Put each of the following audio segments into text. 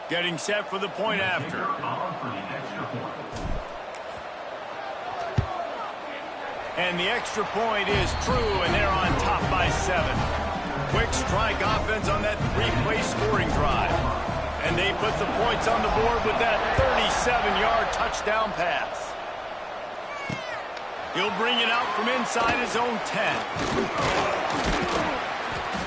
Getting set for the point after. And the extra point is true, and they're on top by 7. Quick strike offense on that 3-play scoring drive. And they put the points on the board with that 37-yard touchdown pass. He'll bring it out from inside his own 10.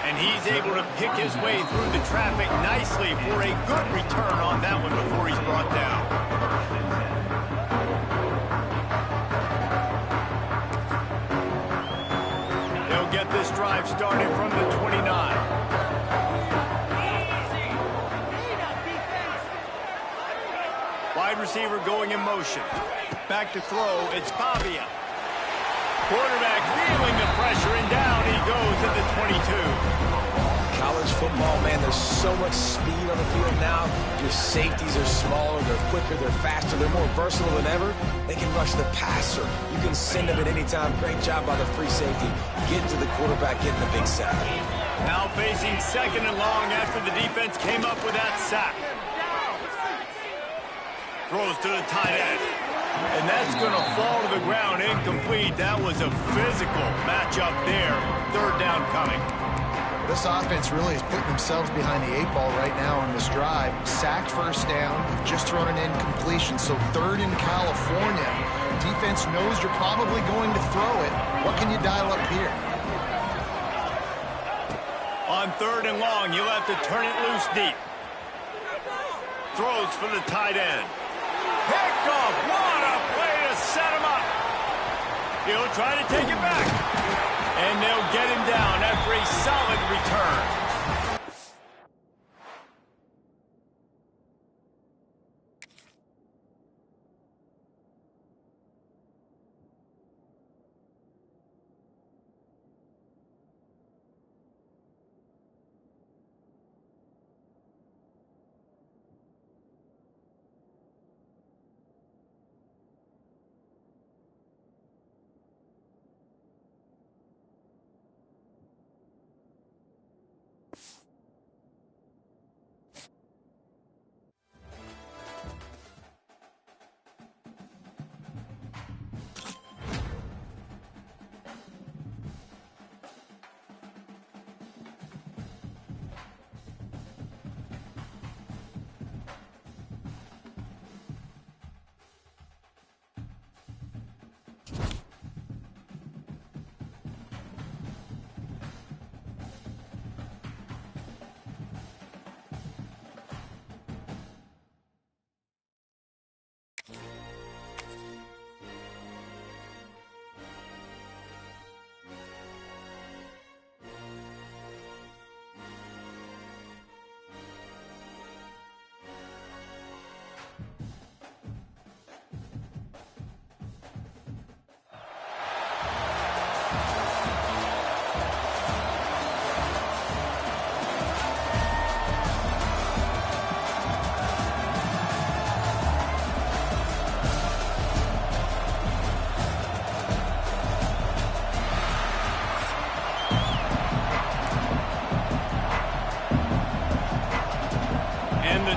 And he's able to pick his way through the traffic nicely for a good return on that one before he's brought down. They'll get this drive started from the 29. Wide receiver going in motion. Back to throw, it's Pavia. Quarterback feeling the pressure, and down he goes at the 22. College football, man, there's so much speed on the field now. Your safeties are smaller, they're quicker, they're faster, they're more versatile than ever. They can rush the passer. You can send them at any time. Great job by the free safety. Getting to the quarterback, getting the big sack. Now facing 2nd and long after the defense came up with that sack. Throws to the tight end. And that's going to fall to the ground incomplete. That was a physical matchup there. 3rd down coming. This offense really is putting themselves behind the 8 ball right now on this drive. Sack, 1st down, just thrown an incompletion. So 3rd in California. Defense knows you're probably going to throw it. What can you dial up here? On 3rd and long, you'll have to turn it loose deep. Throws for the tight end. Picked off. What a play to set him up. He'll try to take it back. And they'll get him down after a solid return.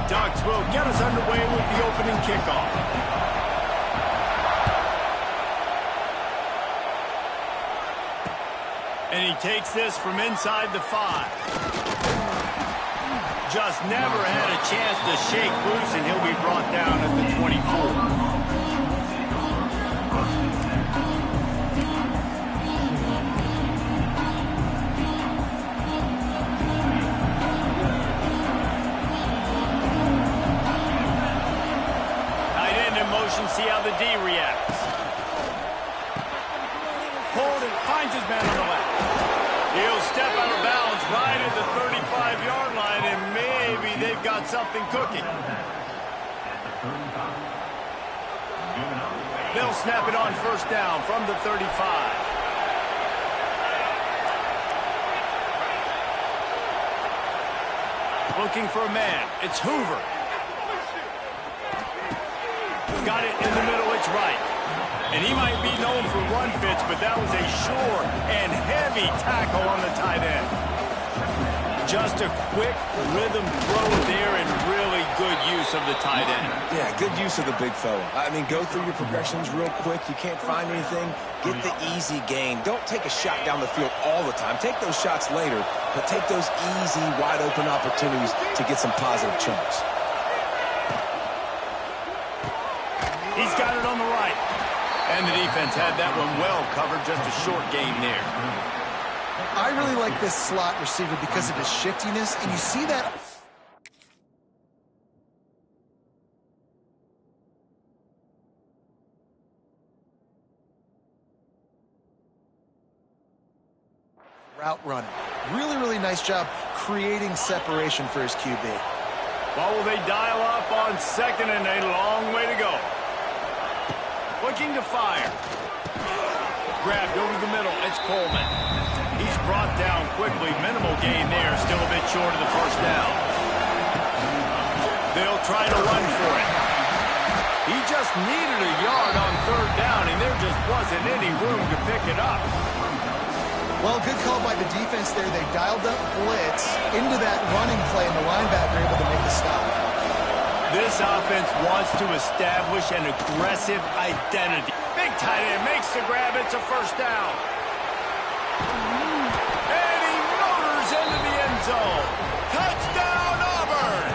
Ducks will get us underway with the opening kickoff. And he takes this from inside the 5. Just never had a chance to shake loose, and he'll be brought down at the 24. See how the D reacts. Hold and finds his man on the left. He'll step out of bounds right at the 35-yard line, and maybe they've got something cooking. They'll snap it on 1st down from the 35. Looking for a man. It's Hoover. Got it in the middle, it's right. And he might be known for run fits, but that was a sure and heavy tackle on the tight end. Just a quick rhythm throw there and really good use of the tight end. Yeah, good use of the big fella. I mean, go through your progressions real quick. You can't find anything, get the easy gain. Don't take a shot down the field all the time. Take those shots later, but take those easy, wide-open opportunities to get some positive chunks. He's got it on the right. And the defense had that one well covered, just a short gain there. I really like this slot receiver because of his shiftiness, and you see that. Route running. Really, really nice job creating separation for his QB. Well, will they dial up on second and a long way to go? Looking to fire. Grabbed over the middle. It's Coleman. He's brought down quickly. Minimal gain there. Still a bit short of the first down. They'll try to run for it. He just needed a yard on third down, and there just wasn't any room to pick it up. Well, good call by the defense there. They dialed up blitz into that running play, and the linebacker able to make the stop. This offense wants to establish an aggressive identity. Big tight end makes the grab. It's a first down. And he motors into the end zone. Touchdown, Auburn!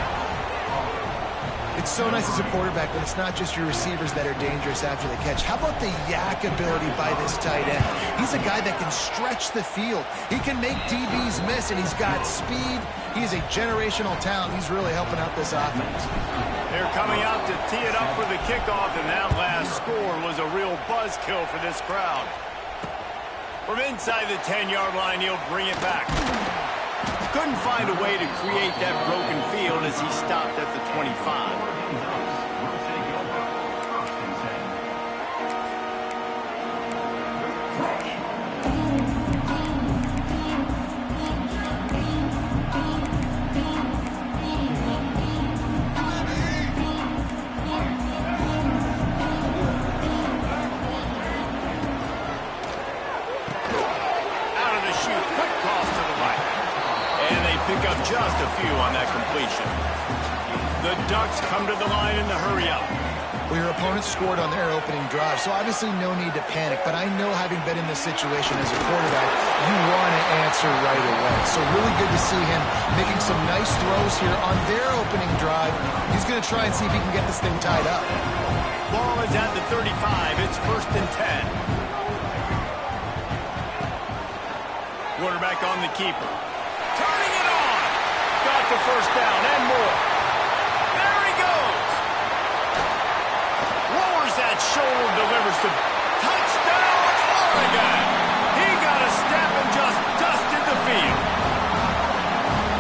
It's so nice as a quarterback when it's not just your receivers that are dangerous after the catch. How about the yak ability by this tight end? He's a guy that can stretch the field. He can make DBs miss, and he's got speed. He's a generational talent. He's really helping out this offense. They're coming out to tee it up for the kickoff, and that last score was a real buzzkill for this crowd. From inside the 10-yard line, he'll bring it back. Couldn't find a way to create that broken field as he stopped at the 25. Pick up just a few on that completion. The Ducks come to the line in the hurry-up. Well, your opponent scored on their opening drive, so obviously no need to panic. But I know, having been in this situation as a quarterback, you want to answer right away. So really good to see him making some nice throws here on their opening drive. He's going to try and see if he can get this thing tied up. Ball is at the 35. It's 1st and 10. Quarterback on the keeper. Turning it on. Got the first down and more. There he goes. Lowers that shoulder, delivers the touchdown, Oregon. He got a step and just dusted the field.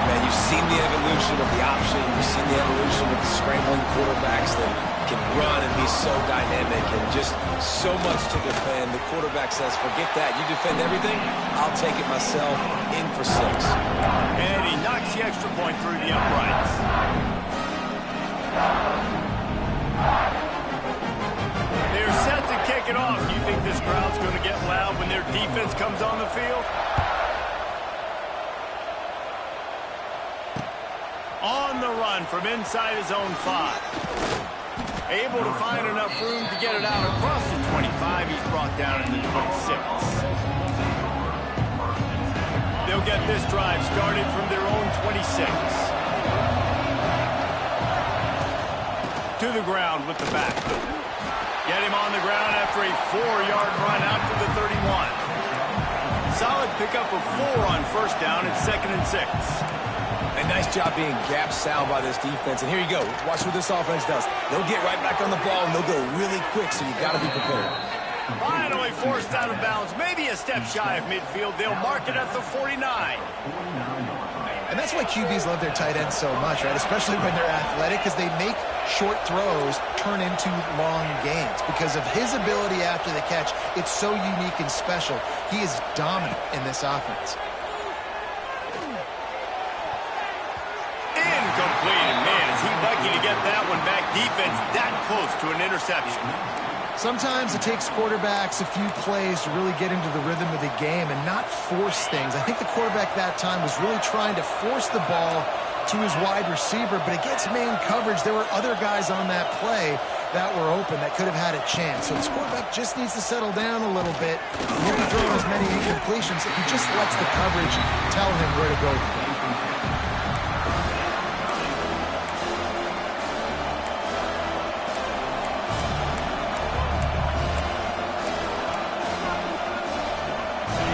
Man, you've seen the evolution of the option. You've seen the evolution of the scrambling quarterbacks that can run and be so dynamic and just so much to defend. The quarterback says, forget that. You defend everything, I'll take it myself. In for 6. And he knocks the extra point through the uprights. They're set to kick it off. Do you think this crowd's going to get loud when their defense comes on the field? On the run from inside his own 5. Able to find enough room to get it out across the 25. He's brought down in the 26. They'll get this drive started from their own 26. To the ground with the back. Get him on the ground after a 4-yard run out to the 31. Solid pickup of 4 on first down and 2nd and 6. A nice job being gap sound by this defense. And here you go. Watch what this offense does. They'll get right back on the ball, and they'll go really quick, so you got to be prepared. Finally forced out of bounds. Maybe a step shy of midfield. They'll mark it at the 49. And that's why QBs love their tight ends so much, right? Especially when they're athletic, because they make short throws turn into long gains. Because of his ability after the catch, it's so unique and special. He is dominant in this offense. Incomplete. And man, is he lucky to get that one back. Defense that close to an interception. Sometimes it takes quarterbacks a few plays to really get into the rhythm of the game and not force things. I think the quarterback that time was really trying to force the ball to his wide receiver, but against man coverage, there were other guys on that play that were open that could have had a chance. So this quarterback just needs to settle down a little bit. He won't be throwing as many incompletions. He just lets the coverage tell him where to go.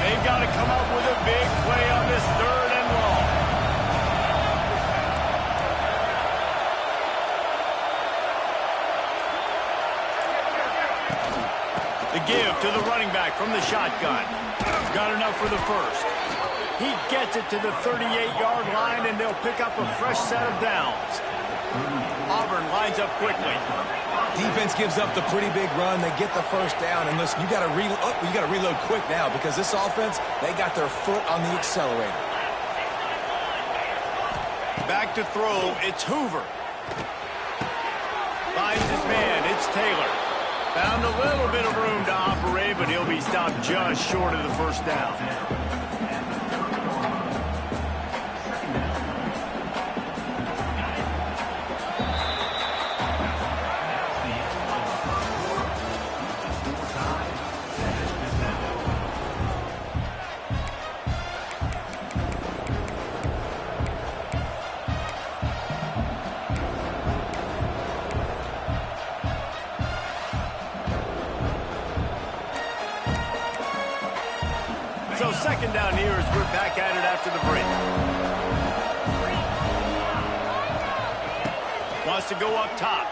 They've got to come up with a big play on this 3rd and long. The give to the running back from the shotgun. Got enough for the first. He gets it to the 38-yard line, and they'll pick up a fresh set of downs. Auburn lines up quickly. Defense gives up the pretty big run. They get the first down. And listen, you got to reload quick now because this offense, they got their foot on the accelerator. Back to throw. It's Hoover. Finds his man. It's Taylor. Found a little bit of room to operate, but he'll be stopped just short of the first down. So 2nd down here as we're back at it after the break. Wants to go up top.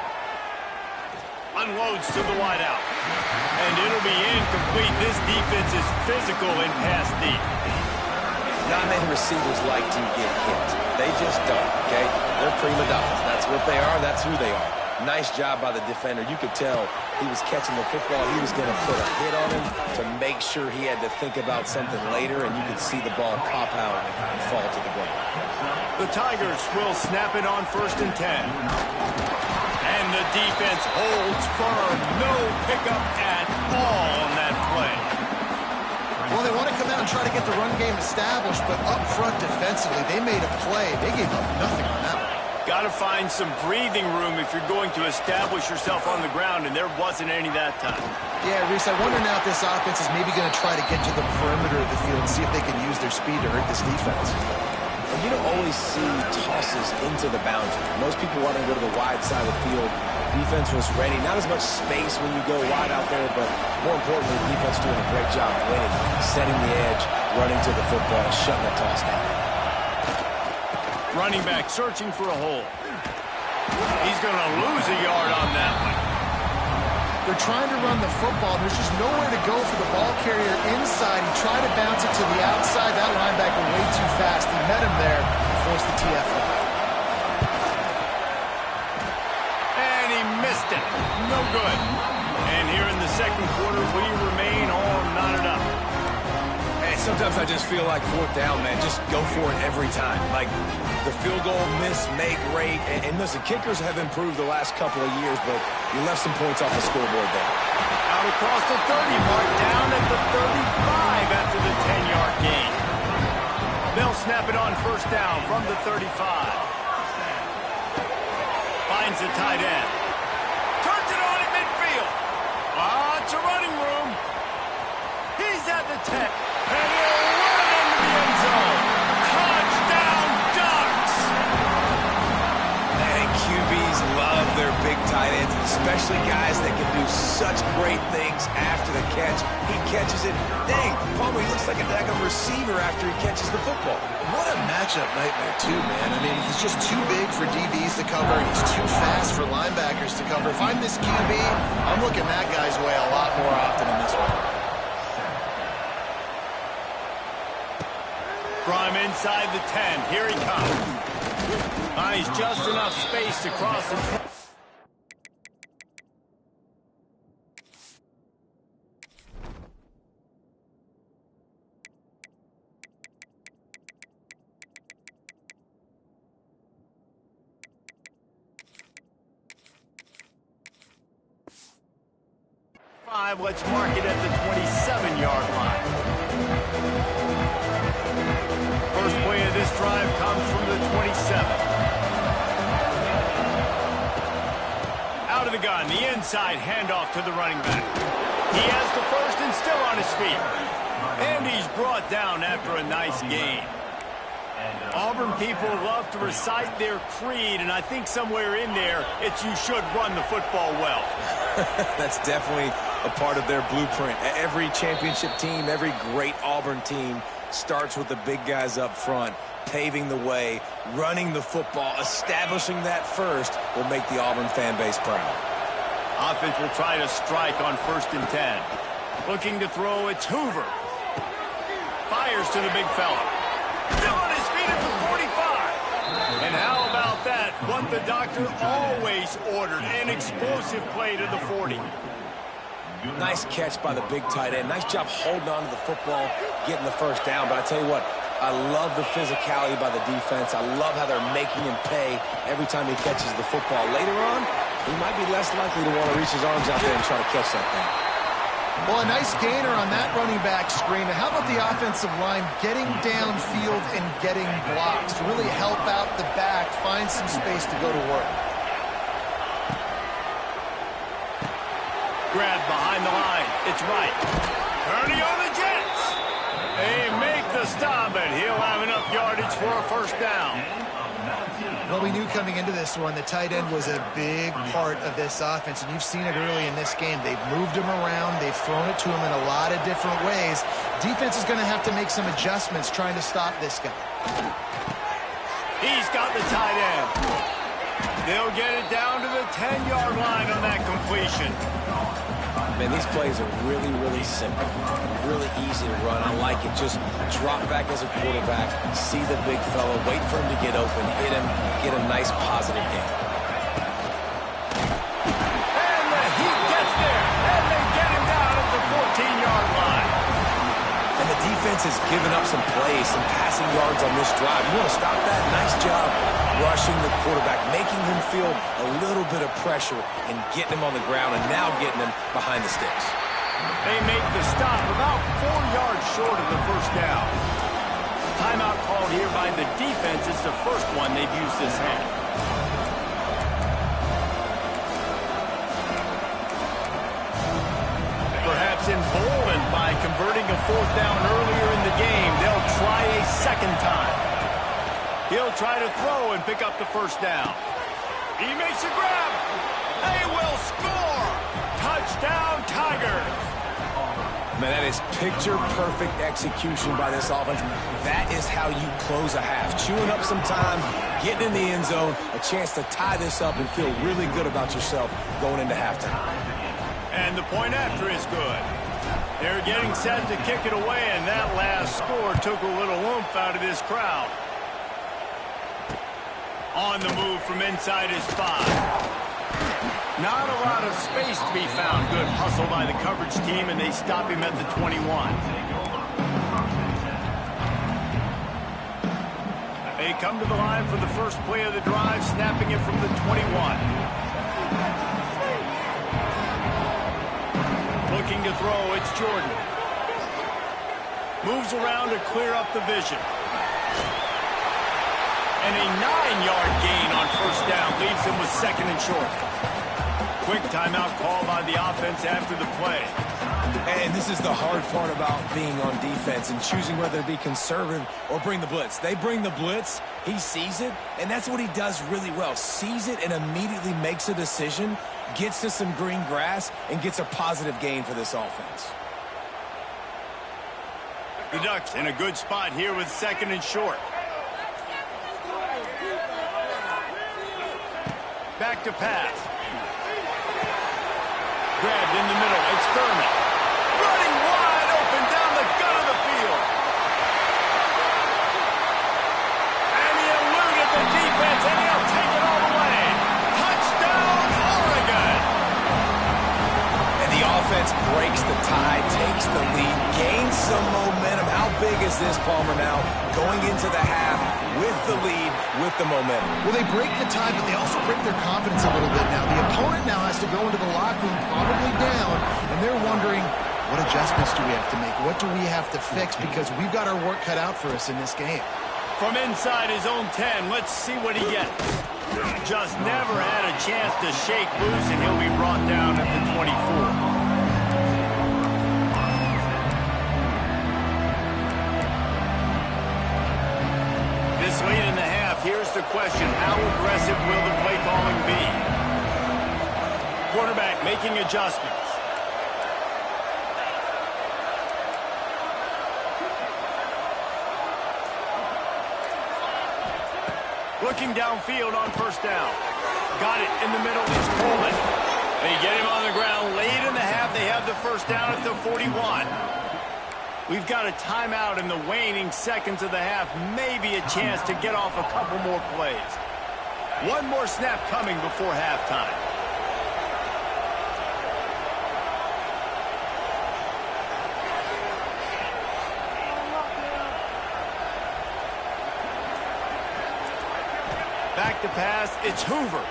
Unloads to the wideout. And it'll be incomplete. This defense is physical and pass deep. Not many receivers like to get hit. They just don't, okay? They're prima donnas. That's what they are. That's who they are. Nice job by the defender. You could tell he was catching the football. He was going to put a hit on him to make sure he had to think about something later, and you could see the ball pop out and fall to the ground. The Tigers will snap it on 1st and 10. And the defense holds firm. No pickup at all on that play. Well, they want to come out and try to get the run game established, but up front defensively, they made a play. They gave up nothing on that one. Got to find some breathing room if you're going to establish yourself on the ground, and there wasn't any that time. Yeah, Reese, I wonder now if this offense is maybe going to try to get to the perimeter of the field and see if they can use their speed to hurt this defense. And you don't always see tosses into the boundary. Most people want to go to the wide side of the field. Defense was ready. Not as much space when you go wide out there, but more importantly, defense doing a great job winning, setting the edge, running to the football, shutting the toss down. Running back searching for a hole. He's going to lose a yard on that one. They're trying to run the football. There's just nowhere to go for the ball carrier inside. He tried to bounce it to the outside. That linebacker way too fast. He met him there and forced the TFL. And he missed it. No good. And here in the 2nd quarter, we remain all knotted up. Hey, sometimes I just feel like 4th down, man. Just go for it every time. Like, the field goal miss, make rate. And listen, kickers have improved the last couple of years, but you left some points off the scoreboard there. Out across the 30 mark, down at the 35 after the 10-yard gain. They'll snap it on 1st down from the 35. Finds the tight end. Turns it on at midfield. Lots of running room. He's at the 10. And he'll run into the end zone. Touchdown, Ducks! And QBs love their big tight ends, especially guys that can do such great things after the catch. He catches it. Dang, Palmer, he looks like a daggum receiver after he catches the football. What a matchup nightmare, too, man. I mean, he's just too big for DBs to cover, and he's too fast for linebackers to cover. If I'm this QB, I'm looking that guy's way a lot more often in this one. From inside the 10, here he comes. Finds just enough space to cross the... drive. Let's mark it at the 27-yard line. First play of this drive comes from the 27. Out of the gun, the inside handoff to the running back. He has the first and still on his feet. And he's brought down after a nice gain. Auburn people love to recite their creed, and I think somewhere in there, it's you should run the football well. That's definitely a part of their blueprint. Every championship team, every great Auburn team starts with the big guys up front, paving the way, running the football, establishing that first will make the Auburn fan base proud. Offense will try to strike on 1st and 10. Looking to throw, it's Hoover. Fires to the big fella. Still on his feet at the 45. And how about that? What the doctor always ordered, an explosive play to the 40. Nice catch by the big tight end. Nice job holding on to the football, getting the first down. But I tell you what, I love the physicality by the defense. I love how they're making him pay every time he catches the football. Later on, he might be less likely to want to reach his arms out there and try to catch that thing. Well, a nice gainer on that running back screen. And how about the offensive line getting downfield and getting blocks to really help out the back, find some space to go to work. Grab behind the line. It's right. Turning on the Jets. They make the stop, and he'll have enough yardage for a first down. Well, we knew coming into this one the tight end was a big part of this offense, and you've seen it early in this game. They've moved him around. They've thrown it to him in a lot of different ways. Defense is going to have to make some adjustments trying to stop this guy. He's got the tight end. They'll get it down to the 10-yard line on that completion. Man, these plays are really, really simple. Really easy to run. I like it. Just drop back as a quarterback, see the big fella, wait for him to get open, hit him, get a nice positive gain. And the heat gets there, and they get him down at the 14-yard line. And the defense has given up some plays, some passing yards on this drive. You want to stop that? Nice job rushing the quarterback, making him feel a little bit of pressure and getting him on the ground and now getting him behind the sticks. They make the stop about 4 yards short of the first down. Timeout called here by the defense. It's the first one they've used this half. Perhaps emboldened by converting a 4th down earlier in the game, they'll try a second time. He'll try to throw and pick up the first down. He makes a grab. They will score. Touchdown, Tigers. Man, that is picture-perfect execution by this offense. That is how you close a half. Chewing up some time, getting in the end zone, a chance to tie this up and feel really good about yourself going into halftime. And the point after is good. They're getting set to kick it away, and that last score took a little oomph out of this crowd. On the move from inside his 5. Not a lot of space to be found. Good hustle by the coverage team, and they stop him at the 21. They come to the line for the first play of the drive, snapping it from the 21. Looking to throw, it's Jordan. Moves around to clear up the vision. And a 9-yard gain on first down leaves him with 2nd and short. Quick timeout call by the offense after the play. And this is the hard part about being on defense and choosing whether to be conservative or bring the blitz. They bring the blitz, he sees it, and that's what he does really well. Sees it and immediately makes a decision, gets to some green grass, and gets a positive gain for this offense. The Ducks in a good spot here with 2nd and short. Back to pass. Grabbed in the middle. It's Thurman. Running wide open down the gut of the field. And he eluded the defense, and he'll take it all the way. Touchdown, Oregon. And the offense breaks the tie, takes the lead, gains some momentum. How big is is this, Palmer, now going into the half with the lead, with the momentum? Well, they break the tie, but they also break their confidence a little bit now. The opponent now has to go into the locker room probably down, and they're wondering, what adjustments do we have to make? What do we have to fix? Because we've got our work cut out for us in this game. From inside his own 10, let's see what he gets. Just never had a chance to shake loose, and he'll be brought down at the 24. This late in the half, here's the question. How aggressive will the play calling be? Quarterback making adjustments. Looking downfield on first down. Got it in the middle. It's Coleman. They get him on the ground. Late in the half, they have the first down at the 41. We've got a timeout in the waning seconds of the half. Maybe a chance to get off a couple more plays. One more snap coming before halftime. Back to pass, it's Hoover.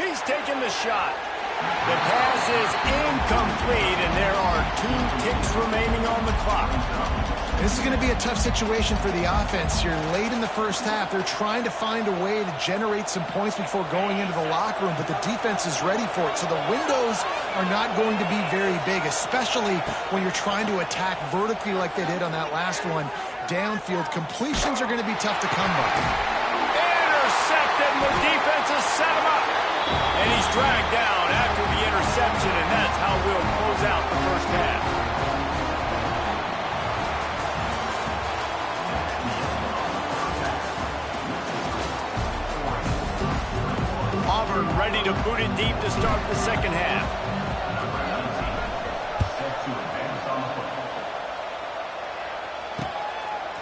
He's taking the shot. The pass is incomplete, and there are 2 ticks remaining on the clock. This is going to be a tough situation for the offense here. Late in the first half, they're trying to find a way to generate some points before going into the locker room, but the defense is ready for it. So the windows are not going to be very big, especially when you're trying to attack vertically like they did on that last one. Downfield completions are going to be tough to come by. Intercepted, and the defense has set him up. And he's dragged down after the interception, and that's how we'll close out the first half. Auburn ready to boot it deep to start the second half.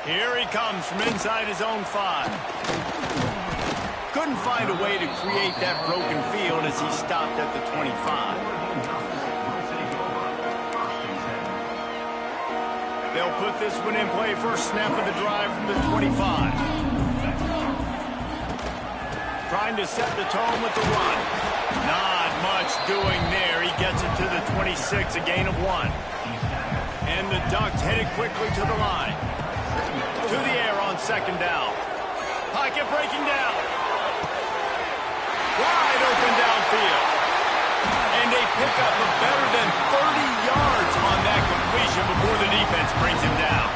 Here he comes from inside his own 5. Couldn't find a way to create that broken field as he stopped at the 25. They'll put this one in play. First snap of the drive from the 25. Trying to set the tone with the run. Not much doing there. He gets it to the 26, a gain of 1. And the Ducks headed quickly to the line. To the air on second down. Pocket breaking down. Wide open downfield. And they pick up a better than 30 yards on that completion before the defense brings him down.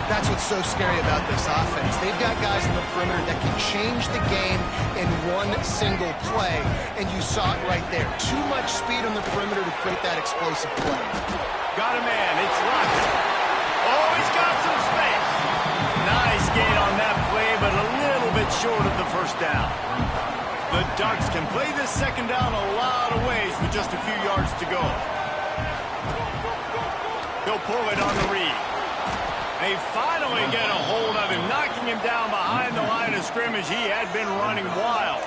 That's what's so scary about this offense. They've got guys in the perimeter that can change the game in one single play, and you saw it right there. Too much speed on the perimeter to create that explosive play. Got a man. It's Lux. Oh, he's got some space. Nice gain on that play, but a little bit short of the first down. The Ducks can play this second down a lot of ways with just a few yards to go. He'll pull it on the read. They finally get a hold of him, knocking him down behind the line of scrimmage. He had been running wild.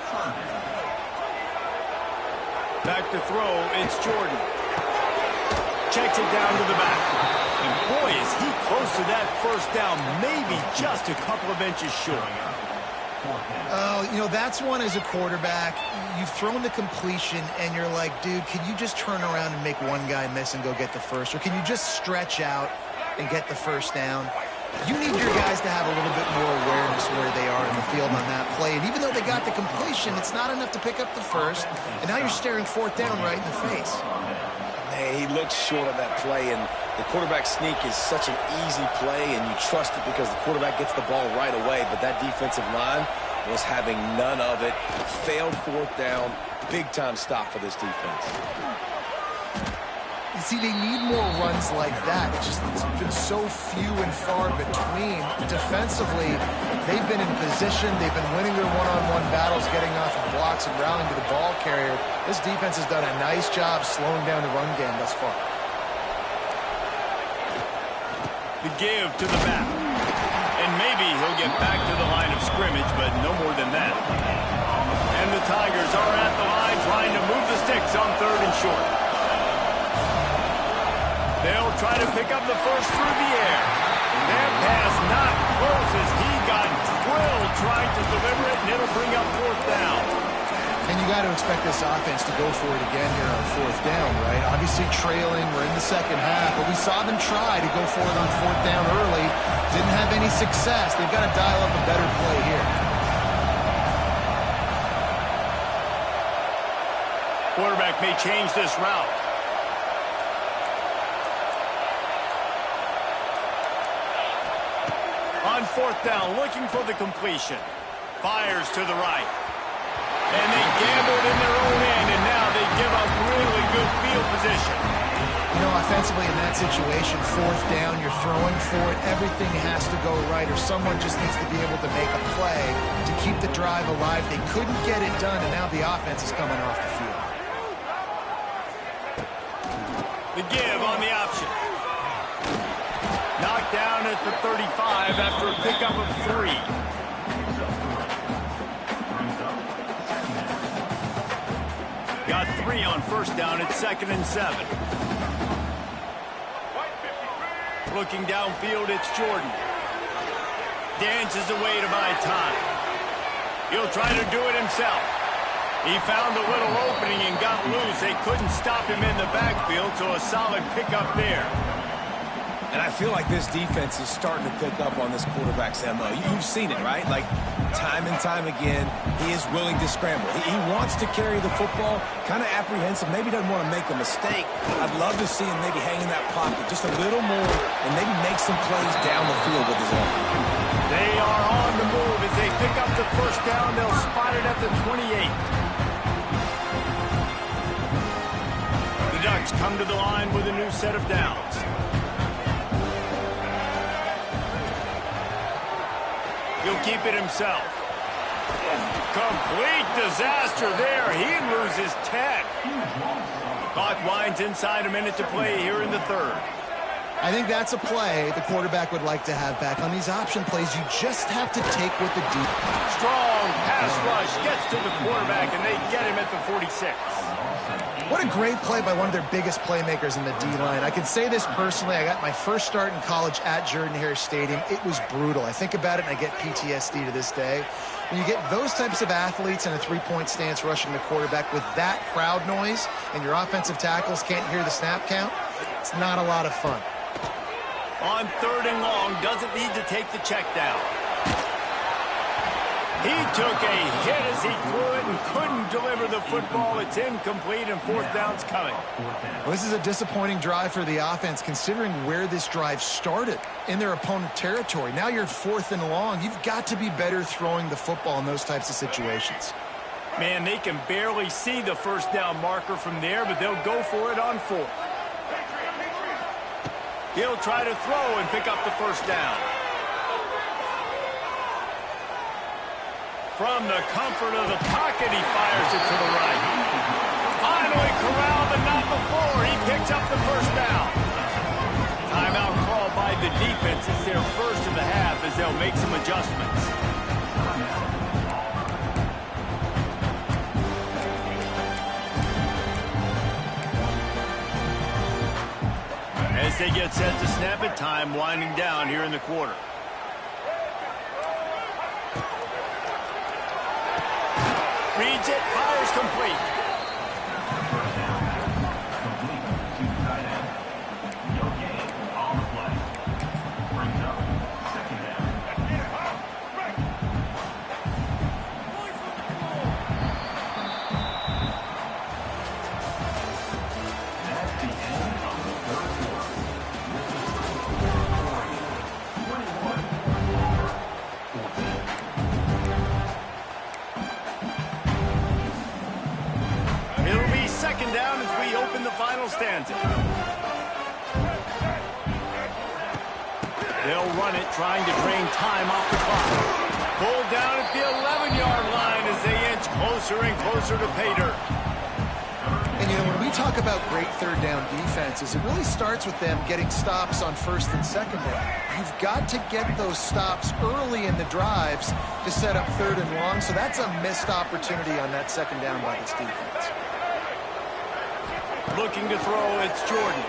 Back to throw, it's Jordan. Checks it down to the back. And boy, is he close to that first down, maybe just a couple of inches short. Oh, you know, that's one as a quarterback. You've thrown the completion, and you're like, dude, can you just turn around and make one guy miss and go get the first? Or can you just stretch out and get the first down? You need your guys to have a little bit more awareness where they are in the field on that play. And even though they got the completion, it's not enough to pick up the first. And now you're staring fourth down right in the face. Man, he looks short of that play, and the quarterback sneak is such an easy play, and you trust it because the quarterback gets the ball right away. But that defensive line was having none of it. Failed fourth down. Big-time stop for this defense. You see, they need more runs like that. It's been so few and far between. Defensively, they've been in position. They've been winning their one-on-one battles, getting off of blocks and rallying to the ball carrier. This defense has done a nice job slowing down the run game thus far. The give to the back. And maybe he'll get back to the line of scrimmage, but no more than that. And the Tigers are at the line trying to move the sticks on 3rd and short. They'll try to pick up the first through the air. That pass not close as he got drilled trying to deliver it, and it'll bring up fourth down. And you got to expect this offense to go for it again here on fourth down, right? Obviously trailing, we're in the second half, but we saw them try to go for it on fourth down early. Didn't have any success. They've got to dial up a better play here. Quarterback may change this route. On fourth down, looking for the completion. Fires to the right. And they gambled in their own end, and now they give up really good field position. You know, offensively in that situation, fourth down, you're throwing for it. Everything has to go right, or someone just needs to be able to make a play to keep the drive alive. They couldn't get it done, and now the offense is coming off the field. The give on the option. Knocked down at the 35 after a pickup of 3. Got 3 on first down at 2nd and 7. Looking downfield, it's Jordan. Dances away to buy time. He'll try to do it himself. He found a little opening and got loose. They couldn't stop him in the backfield, so a solid pickup there. And I feel like this defense is starting to pick up on this quarterback's MO. You've seen it, right? Like, time and time again, he is willing to scramble. He wants to carry the football, kind of apprehensive, maybe doesn't want to make a mistake. I'd love to see him maybe hang in that pocket just a little more and maybe make some plays down the field with his arm. They are on the move as they pick up the first down. They'll spot it at the 28. The Ducks come to the line with a new set of downs. He'll keep it himself. Complete disaster there. He loses 10. Clock winds inside, a minute to play here in the third. I think that's a play the quarterback would like to have back. On these option plays, you just have to take what the deep. Strong pass rush gets to the quarterback, and they get him at the 46. What a great play by one of their biggest playmakers in the D-line. I can say this personally. I got my first start in college at Jordan-Hare Stadium. It was brutal. I think about it, and I get PTSD to this day. When you get those types of athletes in a three-point stance rushing the quarterback with that crowd noise and your offensive tackles can't hear the snap count, it's not a lot of fun. On 3rd and long, doesn't need to take the check down. He took a hit as he threw it and couldn't deliver the football. It's incomplete, and fourth down's coming. Well, this is a disappointing drive for the offense, considering where this drive started, in their opponent territory. Now you're at 4th and long. You've got to be better throwing the football in those types of situations. Man, they can barely see the first down marker from there, but they'll go for it on 4th. He'll try to throw and pick up the first down. From the comfort of the pocket, he fires it to the right. Finally corralled, but not before. He picks up the first down. Timeout called by the defense. It's their first of the half as they'll make some adjustments. As they get set to snap it, time winding down here in the quarter. Reads it, fires complete. No gain on the play. Brings up second down. That's the end of the third quarter. This is the 21-14. It'll be second down as we open the final stanza. They'll run it, trying to drain time off the clock. Pulled down at the 11-yard line as they inch closer and closer to pay dirt. And, you know, when we talk about great third down defenses, it really starts with them getting stops on 1st and 2nd down. You've got to get those stops early in the drives to set up 3rd and long, so that's a missed opportunity on that 2nd down by this defense. Looking to throw, it's Jordan.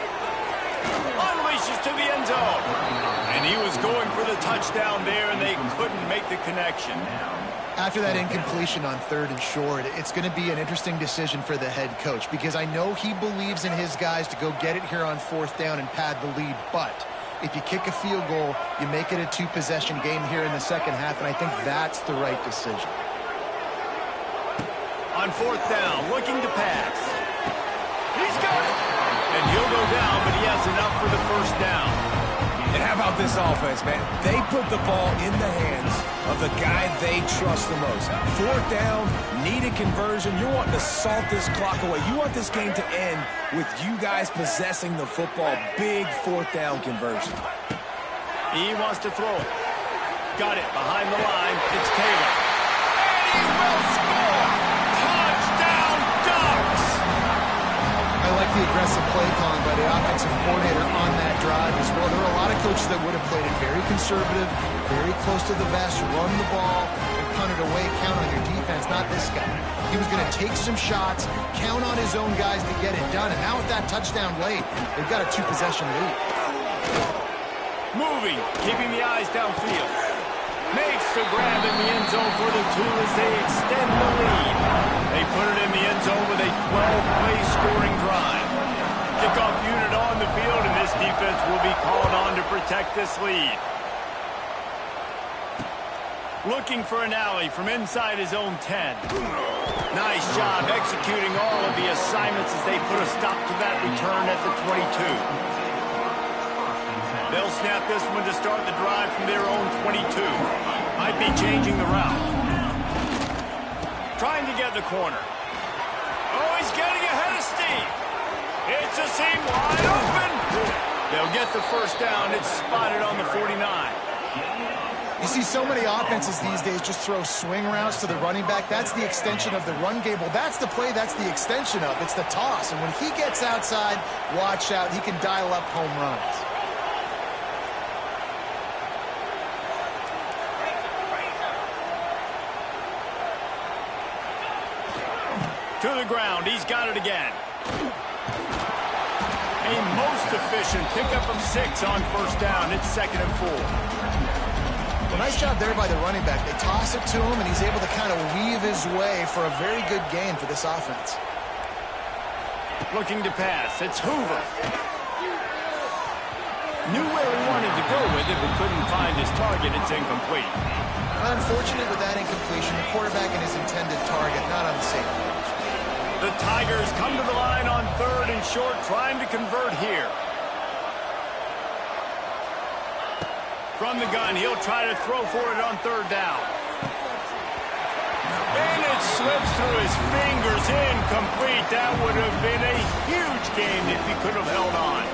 Unleashes to the end zone. And he was going for the touchdown there, and they couldn't make the connection. After that incompletion on 3rd and short, it's going to be an interesting decision for the head coach because I know he believes in his guys to go get it here on 4th down and pad the lead, but if you kick a field goal, you make it a 2-possession game here in the second half, and I think that's the right decision. On 4th down, looking to pass. He's got it. And he'll go down, but he has enough for the 1st down. And how about this offense, man? They put the ball in the hands of the guy they trust the most. 4th down, needed conversion. You're wanting to salt this clock away. You want this game to end with you guys possessing the football. Big 4th down conversion. He wants to throw it. Got it behind the line. It's Taylor. And he will score! Touchdown, Ducks! I like the aggressive play calling by the offensive coordinator on that drive as well. There are a lot of coaches that would have played it very conservative, very close to the vest, run the ball, and punt it away, count on your defense, not this guy. He was going to take some shots, count on his own guys to get it done, and now with that touchdown late, they've got a 2-possession lead. Moving, keeping the eyes downfield. Makes the grab in the end zone for the 2 as they extend the lead. They put it in the end zone with a 12-play scoring drive. Kickoff unit on the field, and this defense will be called on to protect this lead. Looking for an alley from inside his own 10. Nice job executing all of the assignments as they put a stop to that return at the 22. They'll snap this one to start the drive from their own 22. Might be changing the route. Trying to get the corner. Oh, he's getting ahead of steam. It's a seam wide open. They'll get the 1st down. It's spotted on the 49. You see so many offenses these days just throw swing routes to the running back. That's the extension of the run game. Well, that's the play. That's the extension of. It's the toss. And when he gets outside, watch out. He can dial up home runs. To the ground. He's got it again. A most efficient pickup of 6 on 1st down. It's 2nd and 4. Well, nice job there by the running back. They toss it to him, and he's able to kind of weave his way for a very good gain for this offense. Looking to pass. It's Hoover. Knew where he wanted to go with it, but couldn't find his target. It's incomplete. Unfortunate with that incompletion. The quarterback and his intended target not on the same page. The Tigers come to the line on 3rd and short, trying to convert here. From the gun, he'll try to throw for it on 3rd down. And it slips through his fingers, incomplete. That would have been a huge game if he could have held on.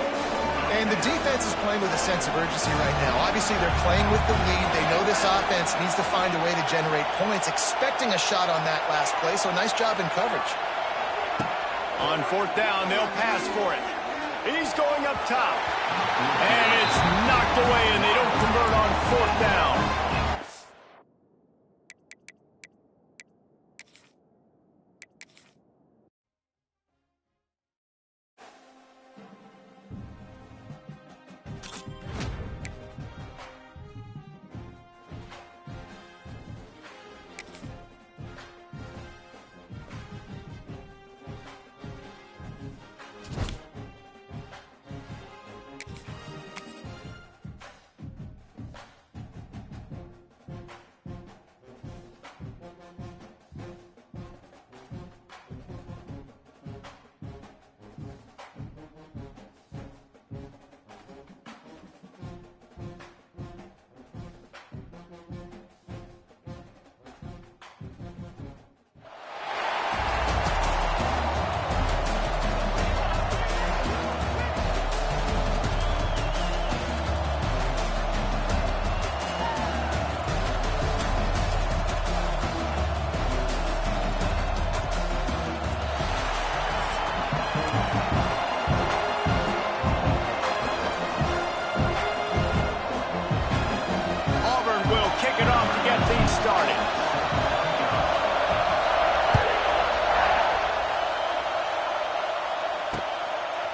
And the defense is playing with a sense of urgency right now. Obviously, they're playing with the lead. They know this offense needs to find a way to generate points, expecting a shot on that last play, so nice job in coverage. On 4th down, they'll pass for it. He's going up top. And it's knocked away, and they don't convert on 4th down.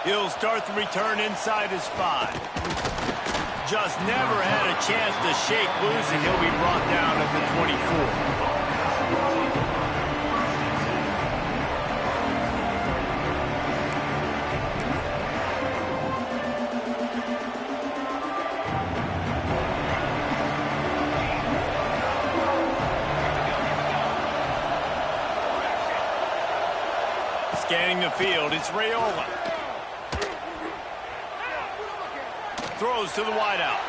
He'll He'll start the return inside his 5. Just never had a chance to shake loose, and he'll be brought down at the 24. Scanning the field, it's Raiola. Throws to the wideout.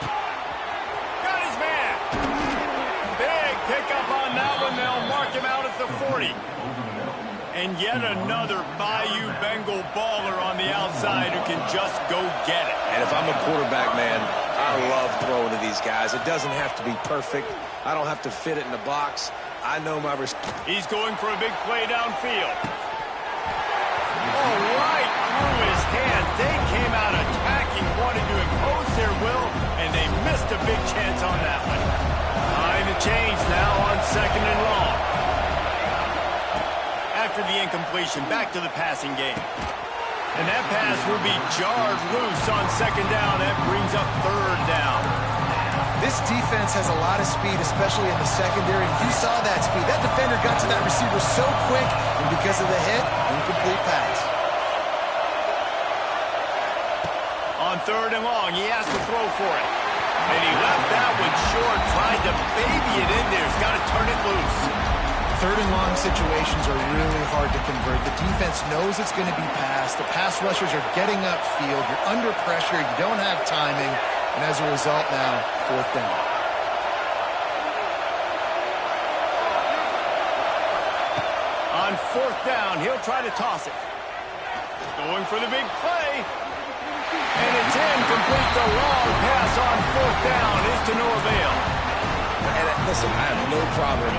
Got his man. Big pickup on that one. They'll mark him out at the 40. And yet another Bayou Bengal baller on the outside who can just go get it. And if I'm a quarterback, man, I love throwing to these guys. It doesn't have to be perfect. I don't have to fit it in the box. I know my risk. He's going for a big play downfield. Oh, right through his hand. They came out attacking, wanted to impose their will, and they missed a big chance on that one. Behind the chains now on 2nd and long. After the incompletion, back to the passing game. And that pass will be jarred loose on 2nd down. That brings up 3rd down. This defense has a lot of speed, especially in the secondary. You saw that speed. That defender got to that receiver so quick, and because of the hit, incomplete pass. On 3rd and long, he has to throw for it. And he left that one short, tried to baby it in there. He's got to turn it loose. 3rd and long situations are really hard to convert. The defense knows it's going to be passed. The pass rushers are getting upfield. You're under pressure. You don't have timing. And as a result now, 4th down. On 4th down, he'll try to toss it. Going for the big play. And it's incomplete. The long pass on 4th down is to no avail. And listen, I have no problem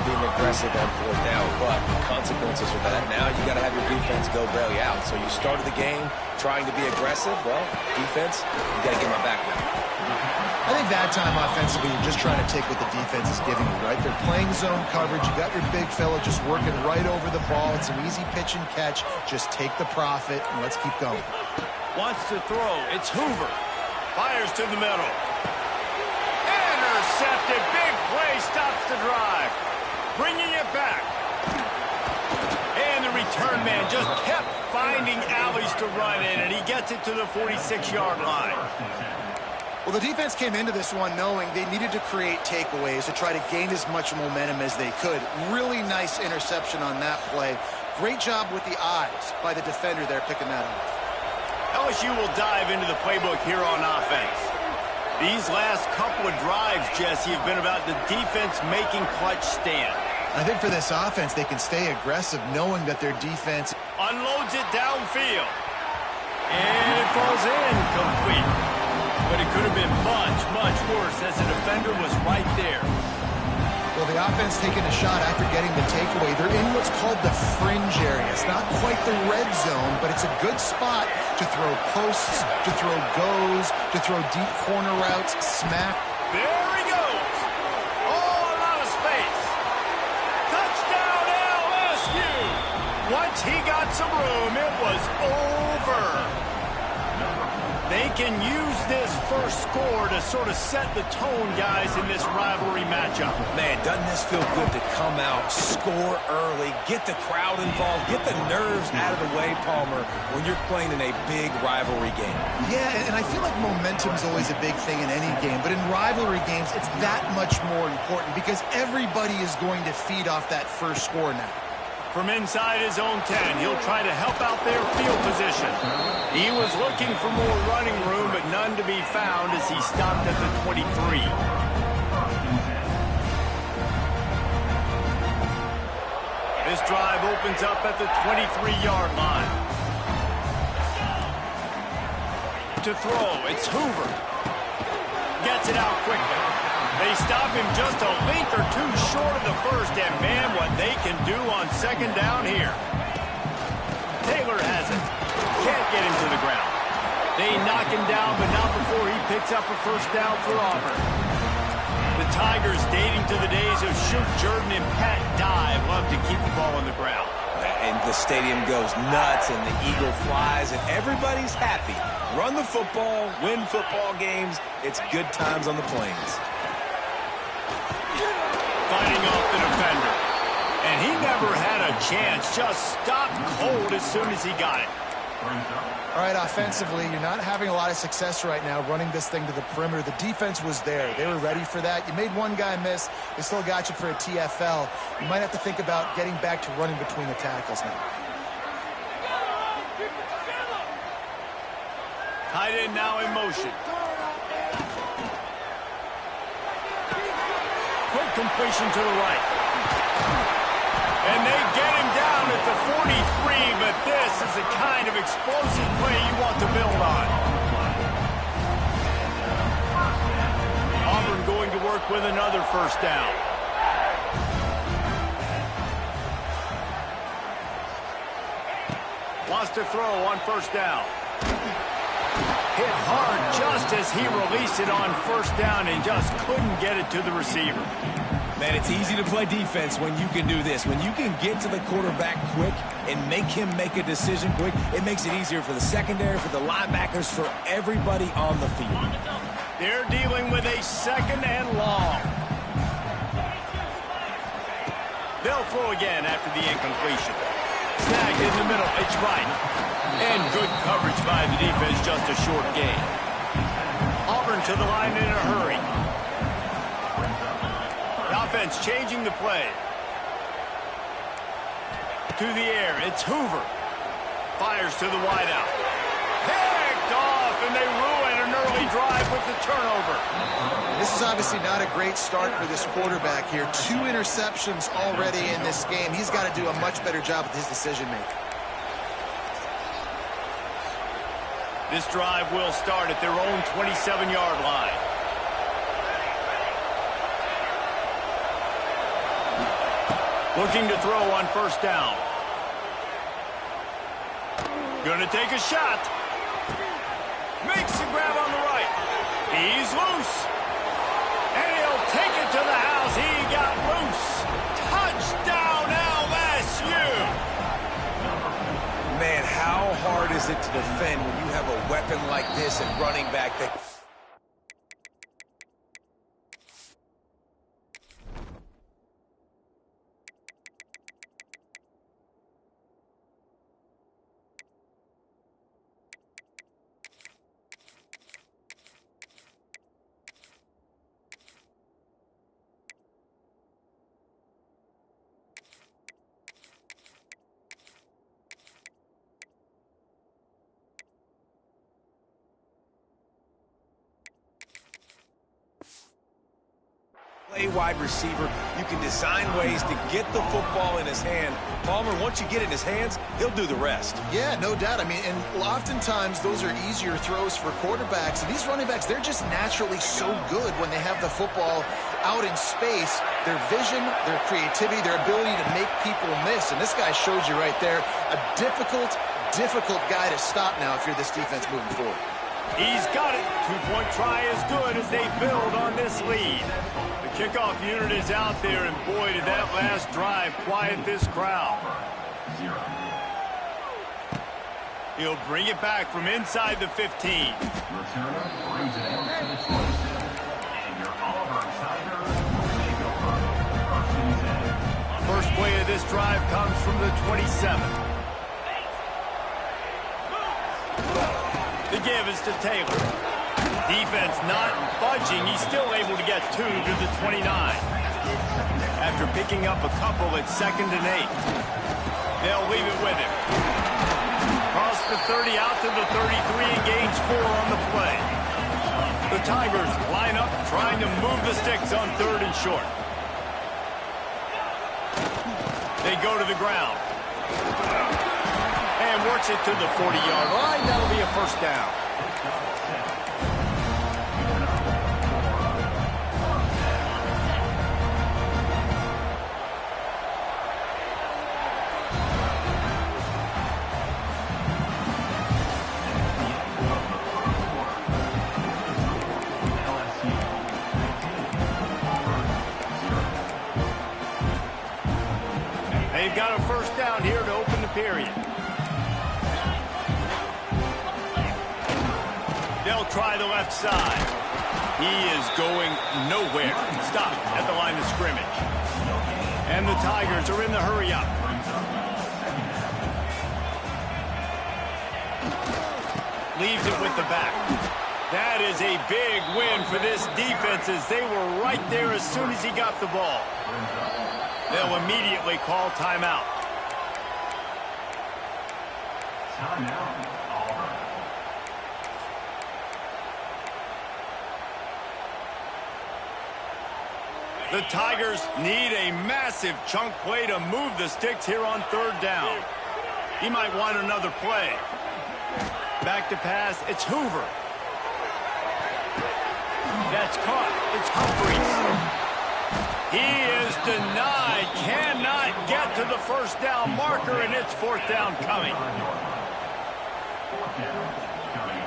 being aggressive on 4th down, but the consequences of that, now you got to have your defense go bail you out. So you started the game trying to be aggressive. Well, defense, you got to get my back now. I think that time offensively, you're just trying to take what the defense is giving you, right? They're playing zone coverage. You got your big fella just working right over the ball. It's an easy pitch and catch. Just take the profit, and let's keep going. Wants to throw. It's Hoover. Fires to the middle. Intercepted. Big play. Stops the drive. Bringing it back. And the return man just kept finding alleys to run in, and he gets it to the 46-yard line. Well, the defense came into this one knowing they needed to create takeaways to try to gain as much momentum as they could. Really nice interception on that play. Great job with the eyes by the defender there picking that up. LSU will dive into the playbook here on offense. These last couple of drives, Jesse, have been about the defense making clutch stand. I think for this offense, they can stay aggressive knowing that their defense unloads it downfield. And it falls incomplete. But it could have been much, much worse as the defender was right there. Well, the offense taking a shot after getting the takeaway. They're in what's called the fringe area. It's not quite the red zone, but it's a good spot to throw posts, to throw goes, to throw deep corner routes, smack. There he goes. All out of space. Touchdown LSU. Once he got some room, it was over. They can use this first score to sort of set the tone, guys, in this rivalry matchup. Man, doesn't this feel good to come out, score early, get the crowd involved, get the nerves out of the way, Palmer, when you're playing in a big rivalry game? Yeah, and I feel like momentum's always a big thing in any game, but in rivalry games, it's that much more important because everybody is going to feed off that first score now. From inside his own 10, he'll try to help out their field position. He was looking for more running room, but none to be found as he stopped at the 23. This drive opens up at the 23-yard line. To throw, it's Hoover. Gets it out quickly. They stop him just a length or two short of the first, and man, what they can do on 2nd down here. Taylor has it. Can't get him to the ground. They knock him down, but not before he picks up a first down for Auburn. The Tigers, dating to the days of Shoot Jordan and Pat Dye, love to keep the ball on the ground. And the stadium goes nuts, and the eagle flies, and everybody's happy. Run the football, win football games. It's good times on the plains. Fighting off the defender. And he never had a chance. Just stopped cold as soon as he got it. All right, offensively, you're not having a lot of success right now running this thing to the perimeter. The defense was there. They were ready for that. You made one guy miss. They still got you for a TFL. You might have to think about getting back to running between the tackles now. Tight end now in motion. Quick completion to the right. And they get him down at the 43, but this is the kind of explosive play you want to build on. Auburn going to work with another first down. Wants to throw on first down. Hit hard just as he released it on first down and just couldn't get it to the receiver. Man, it's easy to play defense when you can do this. When you can get to the quarterback quick and make him make a decision quick, it makes it easier for the secondary, for the linebackers, for everybody on the field. They're dealing with a second and long. They'll throw again after the incompletion. Snagged in the middle. It's right. And good coverage by the defense, just a short gain. Auburn to the line in a hurry. Offense changing the play. To the air, it's Hoover. Fires to the wideout. Picked off, and they ruin an early drive with the turnover. This is obviously not a great start for this quarterback here. 2 interceptions already in this game. He's got to do a much better job with his decision-making. This drive will start at their own 27-yard line. Looking to throw on first down. Gonna take a shot. Makes the grab on the right. He's loose. And he'll take it to the house. He got loose. Touchdown LSU. Man, how hard is it to defend when you have a weapon like this and running back that... Play wide receiver. You can design ways to get the football in his hand. Palmer, once you get it in his hands, he'll do the rest. Yeah, no doubt. I mean, and oftentimes those are easier throws for quarterbacks. And these running backs, they're just naturally so good when they have the football out in space. Their vision, their creativity, their ability to make people miss. And this guy shows you right there a difficult guy to stop now if you're this defense moving forward. He's got it. 2-point try is good as they build on this lead. The kickoff unit is out there, and boy, did that last drive quiet this crowd. He'll bring it back from inside the 15. Returner brings it out to the 26. And your Auburn Tigers will take over. First and 10. First play of this drive comes from the 27. The give is to Taylor. Defense not budging. He's still able to get 2 to the 29. After picking up a couple at 2nd and 8. They'll leave it with him. Cross the 30 out to the 33 and gains 4 on the play. The Tigers line up trying to move the sticks on 3rd and short. They go to the ground. And works it to the 40-yard line. That'll be a first down. They they've got a first down here to open the period. They'll try the left side. He is going nowhere. Stop at the line of scrimmage. And the Tigers are in the hurry-up. Leaves it with the back. That is a big win for this defense as they were right there as soon as he got the ball. They'll immediately call timeout. Timeout, Auburn. The Tigers need a massive chunk play to move the sticks here on third down. He might want another play. Back to pass, it's Hoover. That's caught, it's Humphries. He is denied, cannot get to the first down marker, and it's fourth down coming. Fourth down coming.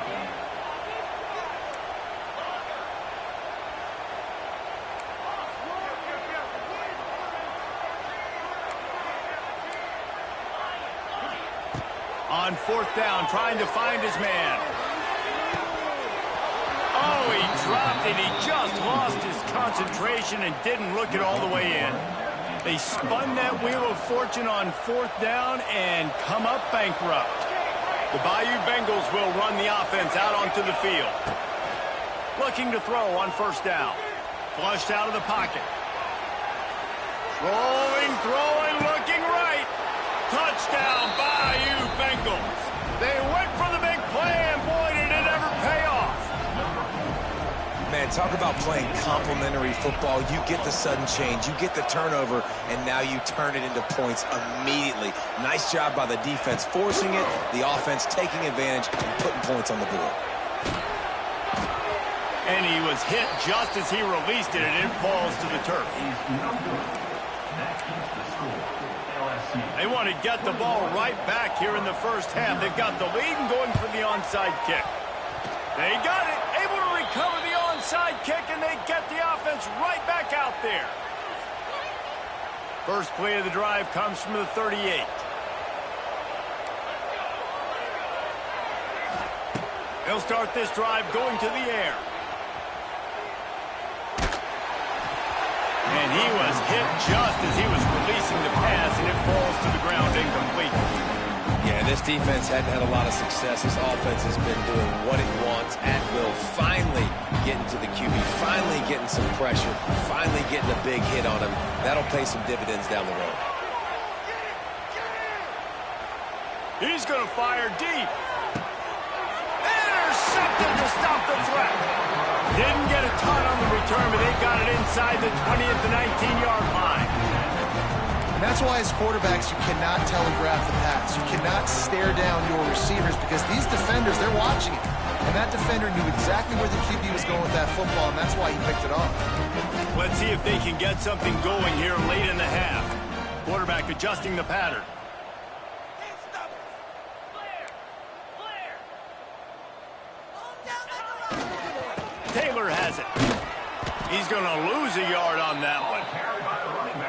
On fourth down, trying to find his man. Oh, he dropped it. He just lost his concentration and didn't look it all the way in. They spun that wheel of fortune on fourth down and come up bankrupt. The Bayou Bengals will run the offense out onto the field. Looking to throw on first down. Flushed out of the pocket. Throwing, looking right. Touchdown, Bayou Bengals. They went for the big play, and boy, did it ever pay off. Man, talk about playing complementary football. You get the sudden change, you get the turnover, and now you turn it into points immediately. Nice job by the defense forcing it, the offense taking advantage and putting points on the board. And he was hit just as he released it, and it falls to the turf. That keeps the score. LSU. They want to get the ball right back here in the first half. They've got the lead and going for the onside kick. They got it, able to recover the onside kick, and they get the offense right back out there. First play of the drive comes from the 38. They'll start this drive going to the air. And he was hit just as he was releasing the pass, and it falls to the ground incomplete. Yeah, this defense hadn't had a lot of success. This offense has been doing what it wants at will. Finally getting to the QB, finally getting some pressure, finally getting a big hit on him. That'll pay some dividends down the road. He's going to fire deep. Intercepted to stop the threat. Didn't get a ton on the return, but they got it inside the 20 at the 19-yard line. And that's why as quarterbacks, you cannot telegraph the pass. You cannot stare down your receivers because these defenders, they're watching it. And that defender knew exactly where the QB was going with that football, and that's why he picked it off. Let's see if they can get something going here late in the half. Quarterback adjusting the pattern. Taylor has it. He's going to lose a yard on that one.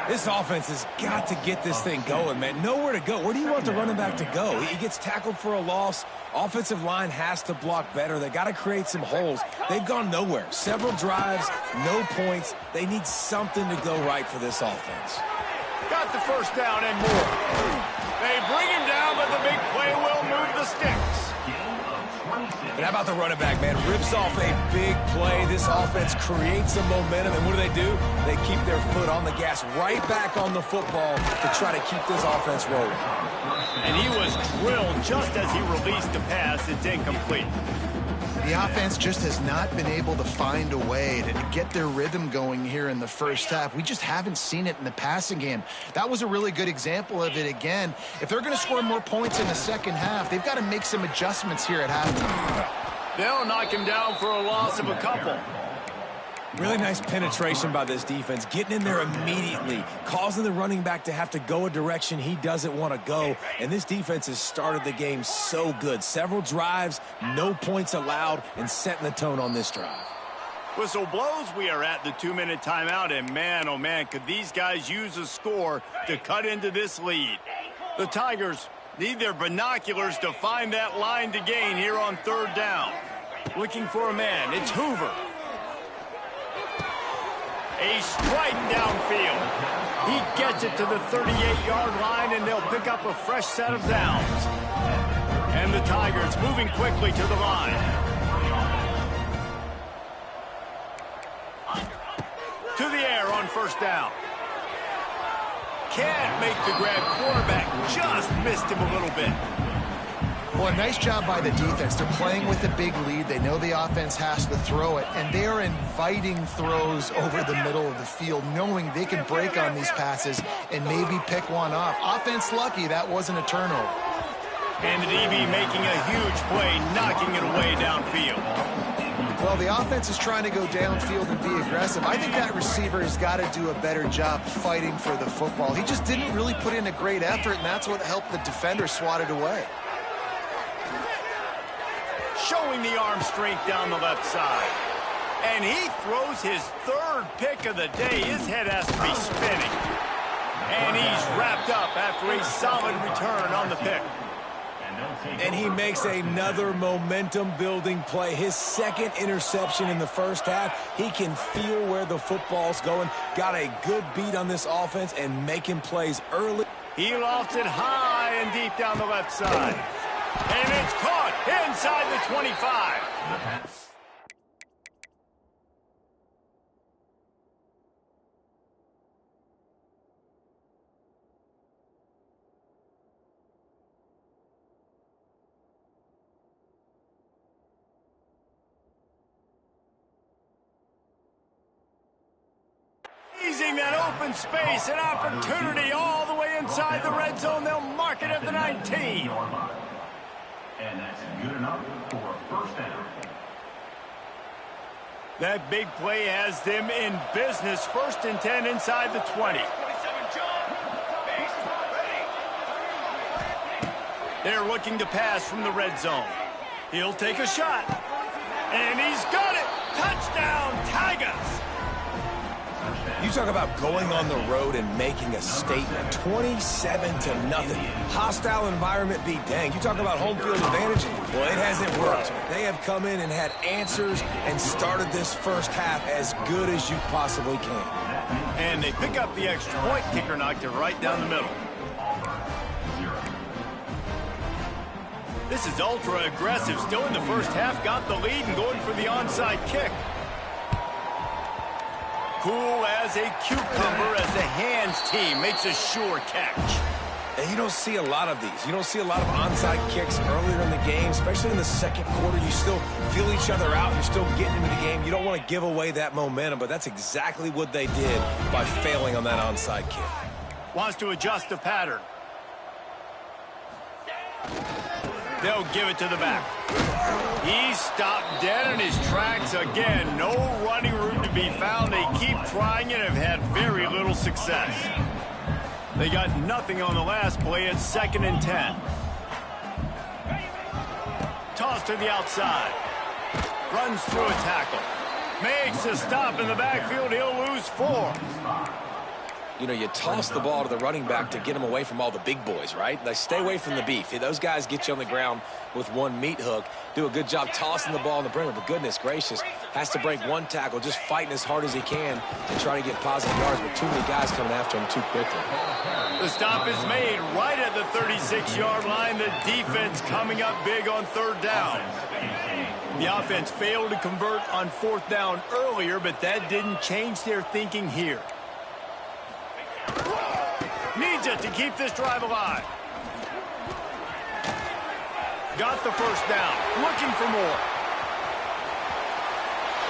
This offense has got to get this thing going, man. Nowhere to go. Where do you want the running back to go? He gets tackled for a loss. Offensive line has to block better. They got to create some holes. They've gone nowhere. Several drives, no points. They need something to go right for this offense. Got the first down and more. They bring him down, but the big play will move the sticks. And how about the running back, man? Rips off a big play. This offense creates some momentum, and what do? They keep their foot on the gas right back on the football to try to keep this offense rolling. And he was drilled just as he released the pass. It's incomplete. The offense just has not been able to find a way to get their rhythm going here in the first half. We just haven't seen it in the passing game. That was a really good example of it again. If they're going to score more points in the second half, they've got to make some adjustments here at halftime. They'll knock him down for a loss of a couple. Really nice penetration by this defense, getting in there immediately, causing the running back to have to go a direction he doesn't want to go. And this defense has started the game so good. Several drives, no points allowed, and setting the tone on this drive. Whistle blows. We are at the 2-minute timeout, and man, oh man, could these guys use a score to cut into this lead. The Tigers need their binoculars to find that line to gain here on 3rd down. Looking for a man. It's Hoover. A strike downfield. He gets it to the 38-yard line, and they'll pick up a fresh set of downs. And the Tigers moving quickly to the line. To the air on 1st down. Can't make the grab. Quarterback just missed him a little bit. Well, a nice job by the defense. They're playing with a big lead. They know the offense has to throw it, and they are inviting throws over the middle of the field, knowing they can break on these passes and maybe pick one off. Offense lucky that wasn't a turnover. And the DB making a huge play, knocking it away downfield. Well, the offense is trying to go downfield and be aggressive. I think that receiver has got to do a better job fighting for the football. He just didn't really put in a great effort, and that's what helped the defender swat it away. Showing the arm strength down the left side. And he throws his 3rd pick of the day. His head has to be spinning. And he's wrapped up after a solid return on the pick. And he makes another momentum-building play. His 2nd interception in the 1st half. He can feel where the football's going. Got a good beat on this offense and making plays early. He lofts it high and deep down the left side. And it's caught inside the 25. Seizing that open space, an opportunity all the way inside the red zone. They'll mark it at the 19. And that's good enough for a 1st down. That big play has them in business. 1st and 10 inside the 20. They're looking to pass from the red zone. He'll take a shot. And he's got it. Touchdown, Tigers. You talk about going on the road and making a statement. 27-0. Hostile environment be dang. You talk about home field advantage. Well, it hasn't worked. They have come in and had answers and started this 1st half as good as you possibly can. And they pick up the extra point. Kicker knocked it right down the middle. This is ultra aggressive. Still in the 1st half. Got the lead and going for the onside kick. Cool as a cucumber as the hands team makes a sure catch. And you don't see a lot of these. You don't see a lot of onside kicks earlier in the game, especially in the 2nd quarter. You still feel each other out. You're still getting into the game. You don't want to give away that momentum, but that's exactly what they did by failing on that onside kick. Wants to adjust the pattern. They'll give it to the back. He's stopped dead in his tracks again. No running room to be found. They keep trying and have had very little success. They got nothing on the last play. It's 2nd and 10. Toss to the outside. Runs through a tackle. Makes a stop in the backfield. He'll lose 4. You know, you toss the ball to the running back to get him away from all the big boys, right? They stay away from the beef. Those guys get you on the ground with one meat hook, do a good job tossing the ball in the perimeter, but goodness gracious, has to break one tackle, just fighting as hard as he can and try to get positive yards, but too many guys coming after him too quickly. The stop is made right at the 36-yard line. The defense coming up big on 3rd down. The offense failed to convert on 4th down earlier, but that didn't change their thinking here. Needs it to keep this drive alive. Got the 1st down. Looking for more.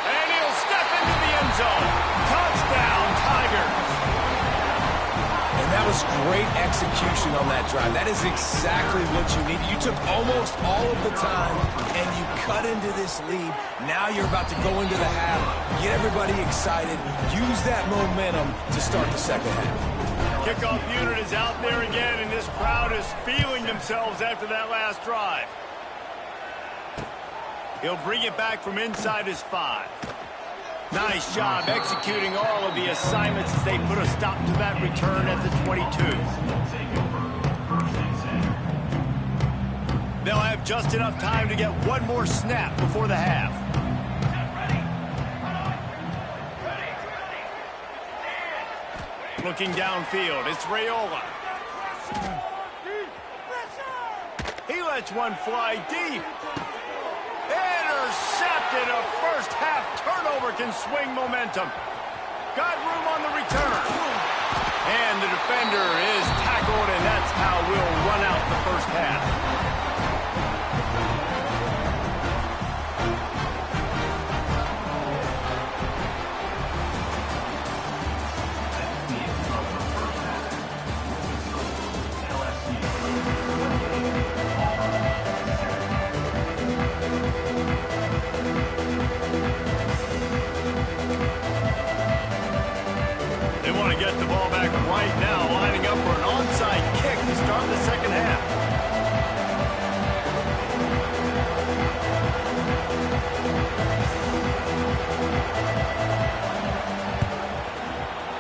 And he'll step into the end zone. Touchdown, Tigers. And that was great execution on that drive. That is exactly what you need. You took almost all of the time, and you cut into this lead. Now you're about to go into the half, get everybody excited, use that momentum to start the 2nd half. Kickoff unit is out there again, and this crowd is feeling themselves after that last drive. He'll bring it back from inside his 5. Nice job executing all of the assignments as they put a stop to that return at the 22. They'll have just enough time to get one more snap before the half. Looking downfield, it's Raiola. He lets one fly deep. Intercepted. A first-half turnover can swing momentum. Got room on the return. And the defender is tackled, and that's how we'll run out the first half. Get the ball back right now, lining up for an onside kick to start the second half.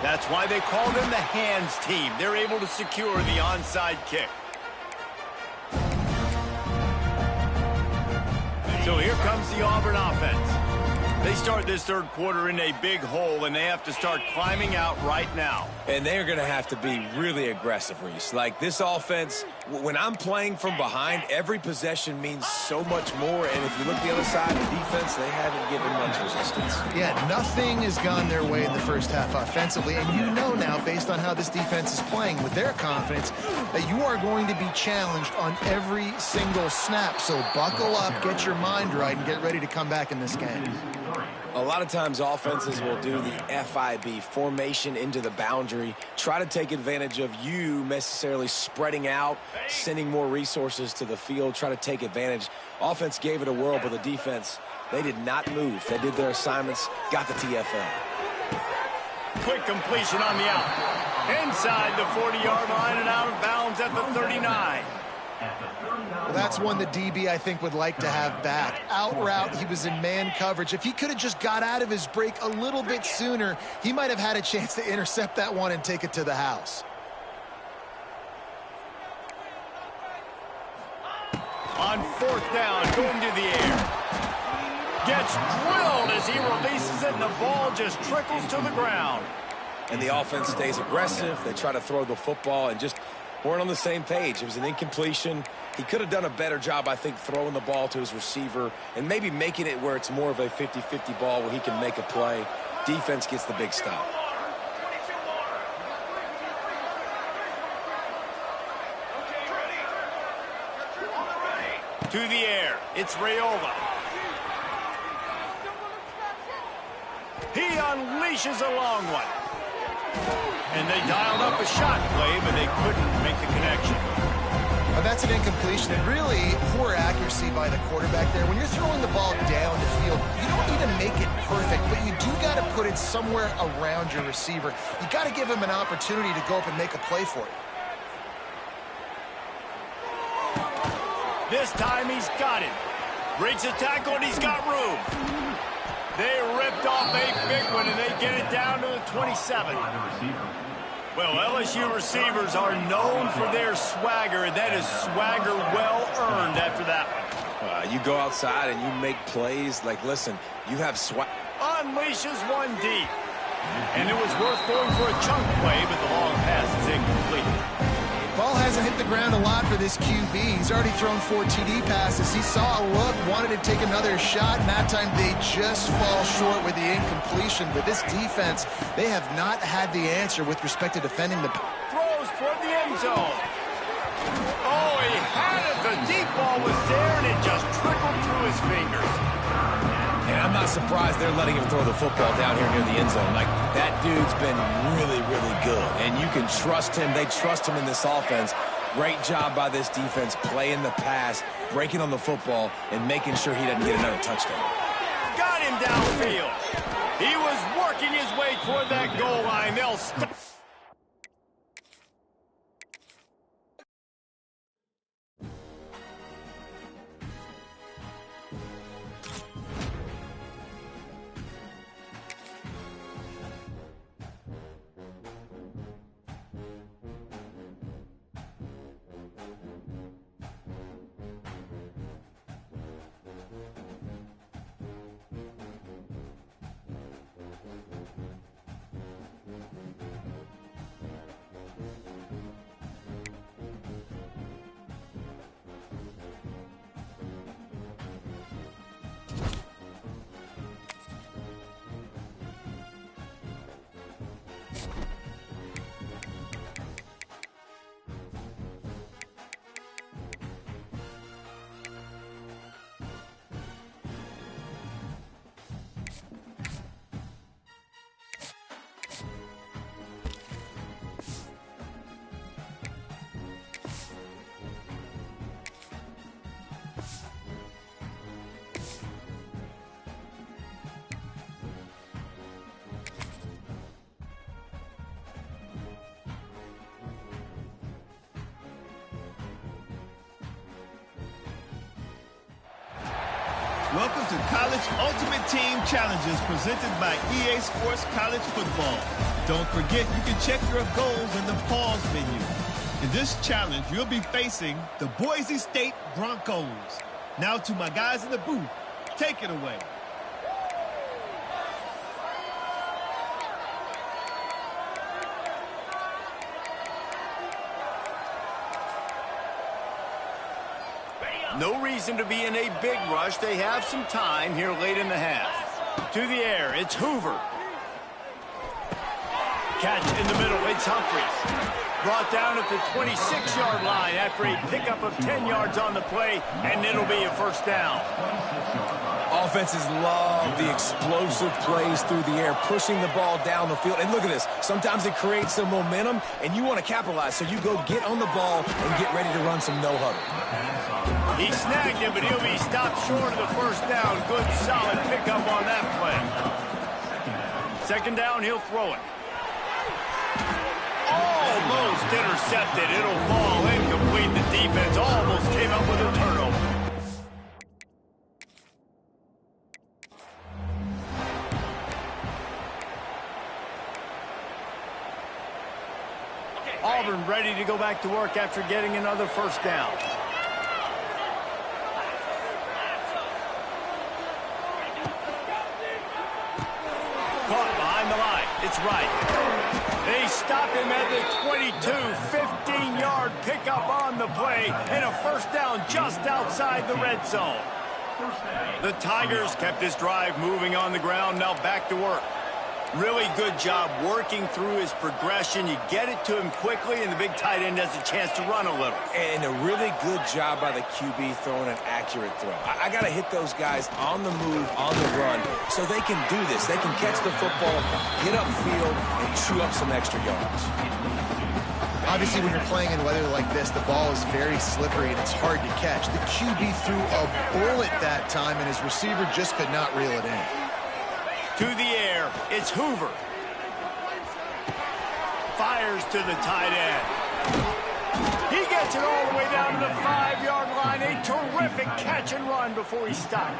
That's why they call them the hands team. They're able to secure the onside kick. So here comes the Auburn offense. They start this third quarter in a big hole, and they have to start climbing out right now. And they're going to have to be really aggressive, Reese. Like, this offense, when I'm playing from behind, every possession means so much more. And if you look the other side of the defense, they haven't given much resistance. Yeah, nothing has gone their way in the first half offensively. And you know now, based on how this defense is playing with their confidence, that you are going to be challenged on every single snap. So buckle up, get your mind right, and get ready to come back in this game. A lot of times offenses will do the FIB, formation into the boundary, try to take advantage of you necessarily spreading out, sending more resources to the field, try to take advantage. Offense gave it a whirl, but the defense, they did not move. They did their assignments, got the TFL. Quick completion on the out. Inside the 40-yard line and out of bounds at the 39. Well, that's one the DB, I think, would like to have back. Out route, he was in man coverage. If he could have just got out of his break a little bit sooner, he might have had a chance to intercept that one and take it to the house. On fourth down, going to the air. Gets drilled as he releases it, and the ball just trickles to the ground. And the offense stays aggressive. They try to throw the football and just weren't on the same page. It was an incompletion. He could have done a better job, I think, throwing the ball to his receiver and maybe making it where it's more of a 50-50 ball where he can make a play. Defense gets the big stop. To the air, it's Raiola. He unleashes a long one. And they dialed up a shot play, but they couldn't make the connection. Well, that's an incompletion, and really poor accuracy by the quarterback there. When you're throwing the ball down the field, you don't need to make it perfect, but you do got to put it somewhere around your receiver. You got to give him an opportunity to go up and make a play for you. This time he's got it. Breaks a tackle, and he's got room. They ripped off a big one, and they get it down to the 27. Well, LSU receivers are known for their swagger, and that is swagger well-earned after that one. You go outside and you make plays. Like, listen, you have swag. Unleashes one deep. And it was worth going for a chunk play, but the long pass is incomplete. Ball hasn't hit the ground a lot for this QB. He's already thrown 4 TD passes. He saw a look, wanted to take another shot, and that time they just fall short with the incompletion. But this defense, they have not had the answer with respect to defending the... Throws toward the end zone. Oh, he had it. The deep ball was there, and it just trickled through his fingers. And I'm not surprised they're letting him throw the football down here near the end zone. Like, that dude's been really, really good. And you can trust him. They trust him in this offense. Great job by this defense playing the pass, breaking on the football, and making sure he doesn't get another touchdown. Got him downfield. He was working his way toward that goal line. They'll stop. Welcome to College Ultimate Team Challenges presented by EA Sports College Football. Don't forget you can check your goals in the pause menu. In this challenge, you'll be facing the Boise State Broncos. Now to my guys in the booth, take it away. No reason to be in a big rush. They have some time here late in the half. To the air, it's Hoover. Catch in the middle, it's Humphries. Brought down at the 26-yard line after a pickup of 10 yards on the play, and it'll be a first down. Offenses love the explosive plays through the air, pushing the ball down the field. And look at this. Sometimes it creates some momentum, and you want to capitalize. So you go get on the ball and get ready to run some no-huddle. He snagged him, but he'll be stopped short of the first down. Good, solid pickup on that play. Second down, he'll throw it. Almost intercepted. It'll fall incomplete. The defense almost came up with a turnover. Auburn ready to go back to work after getting another first down. Caught behind the line. It's right. They stop him at the 22. 15-yard pickup on the play and a first down just outside the red zone. The Tigers kept this drive moving on the ground. Now back to work. Really good job working through his progression. You get it to him quickly, and the big tight end has a chance to run a little. And a really good job by the QB throwing an accurate throw. I got to hit those guys on the move, on the run, so they can do this. They can catch the football, hit upfield, and chew up some extra yards. Obviously, when you're playing in weather like this, the ball is very slippery and it's hard to catch. The QB threw a bullet that time, and his receiver just could not reel it in. To the air, it's Hoover. Fires to the tight end. He gets it all the way down to the 5-yard line. A terrific catch and run before he stopped.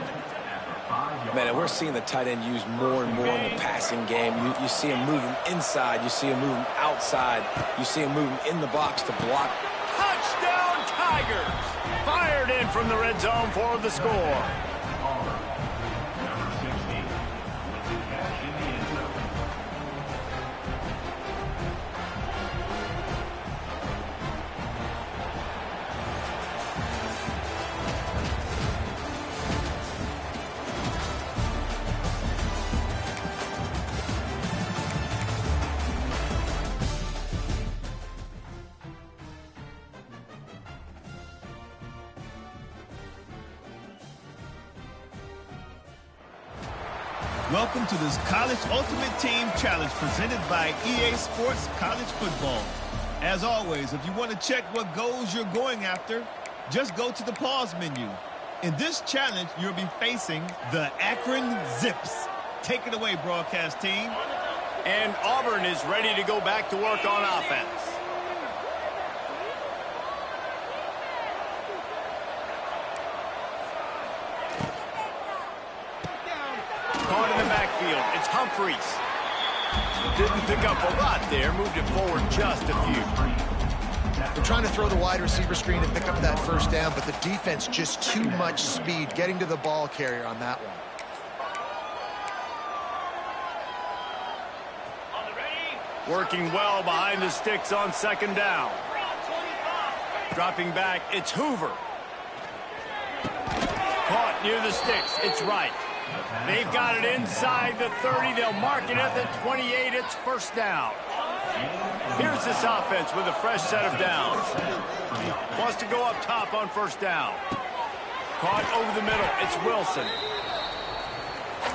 Man, and we're seeing the tight end used more and more in the passing game. You see him moving inside. You see him moving outside. You see him moving in the box to block. Touchdown, Tigers! Fired in from the red zone for the score. Welcome to this College Ultimate Team Challenge presented by EA Sports College Football. As always, if you want to check what goals you're going after, just go to the pause menu. In this challenge, you'll be facing the Akron Zips. Take it away, broadcast team. And Auburn is ready to go back to work on offense. Caught in the backfield, it's Humphries. Didn't pick up a lot there, moved it forward just a few. They're trying to throw the wide receiver screen and pick up that first down, but the defense just too much speed getting to the ball carrier on that one. Working well behind the sticks on second down. Dropping back, it's Hoover. Caught near the sticks, it's right. They've got it inside the 30. They'll mark it at the 28. It's first down. Here's this offense with a fresh set of downs. Wants to go up top on first down. Caught over the middle. It's Wilson.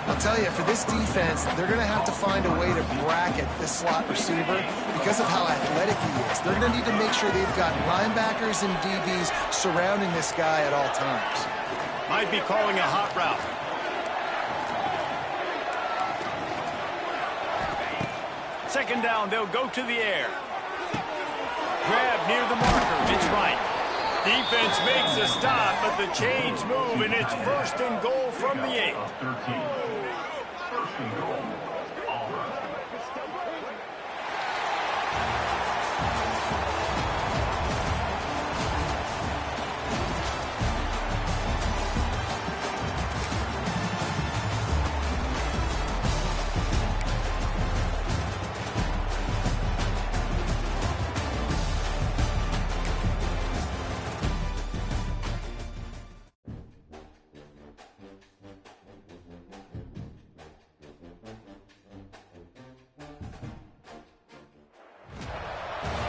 I'll tell you, for this defense, they're going to have to find a way to bracket this slot receiver because of how athletic he is. They're going to need to make sure they've got linebackers and DBs surrounding this guy at all times. Might be calling a hot route. Second down, they'll go to the air. Grab near the marker. It's right. Defense makes a stop, but the chains move, and it's first and goal from the 8. First and goal.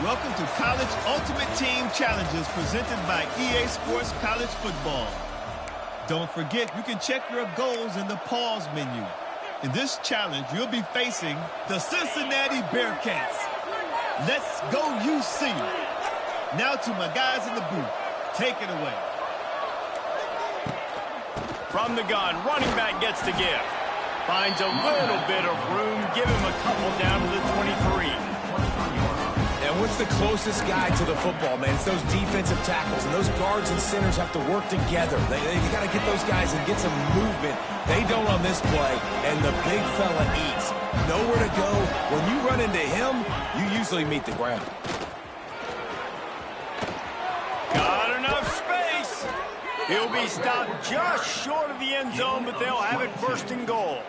Welcome to College Ultimate Team Challenges presented by EA Sports College Football. Don't forget, you can check your goals in the pause menu. In this challenge, you'll be facing the Cincinnati Bearcats. Let's go UC. Now to my guys in the booth. Take it away. From the gun, running back gets to give. Finds a little bit of room. Give him a couple down to the 23. And what's the closest guy to the football, man? It's those defensive tackles, and those guards and centers have to work together. They got to get those guys and get some movement. They don't on this play, and the big fella eats. Nowhere to go. When you run into him, you usually meet the ground. Got enough space. He'll be stopped just short of the end zone, but they'll have it first and goal.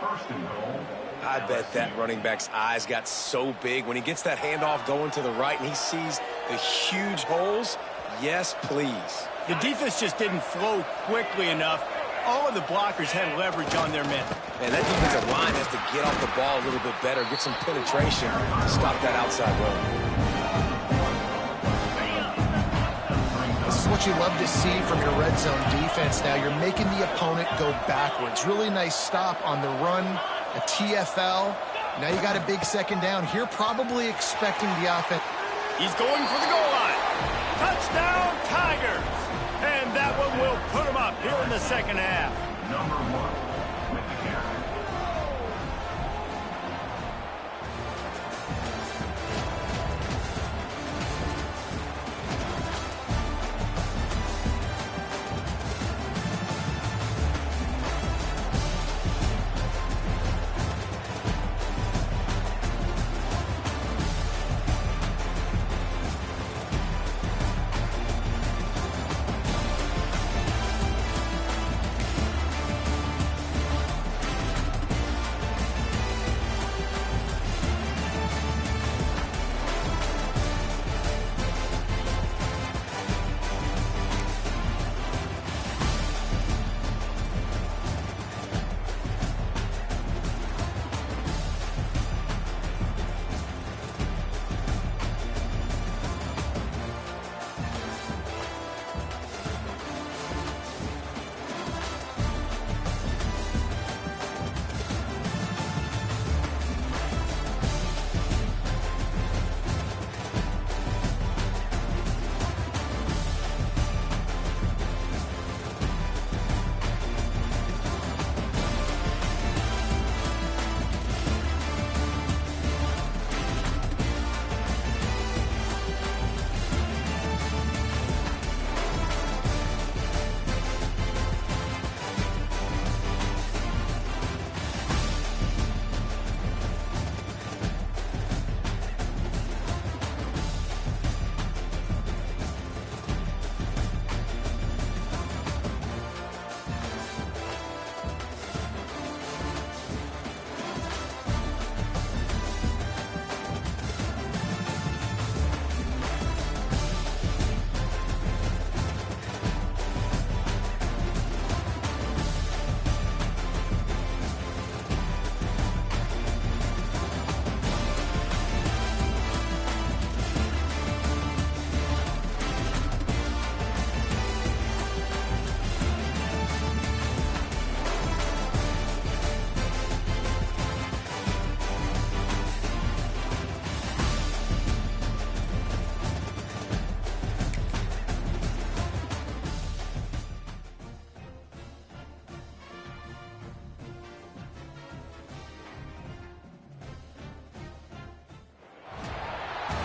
First and goal. I bet that running back's eyes got so big when he gets that handoff going to the right and he sees the huge holes. Yes, please. The defense just didn't flow quickly enough. All of the blockers had leverage on their men. And that defensive line has to get off the ball a little bit better, get some penetration to stop that outside run. This is what you love to see from your red zone defense now. You're making the opponent go backwards. Really nice stop on the run, a TFL. Now you got a big second down here, probably expecting the offense. He's going for the goal line. Touchdown, Tigers. And that one will put him up here in the second half. Number 1 with the carry.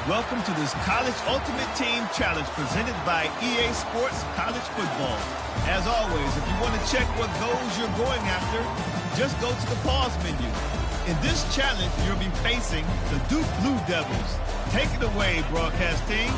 Welcome to this College Ultimate Team Challenge presented by EA Sports College Football. As always, if you want to check what goals you're going after, just go to the pause menu. In this challenge, you'll be facing the Duke Blue Devils. Take it away, broadcast team.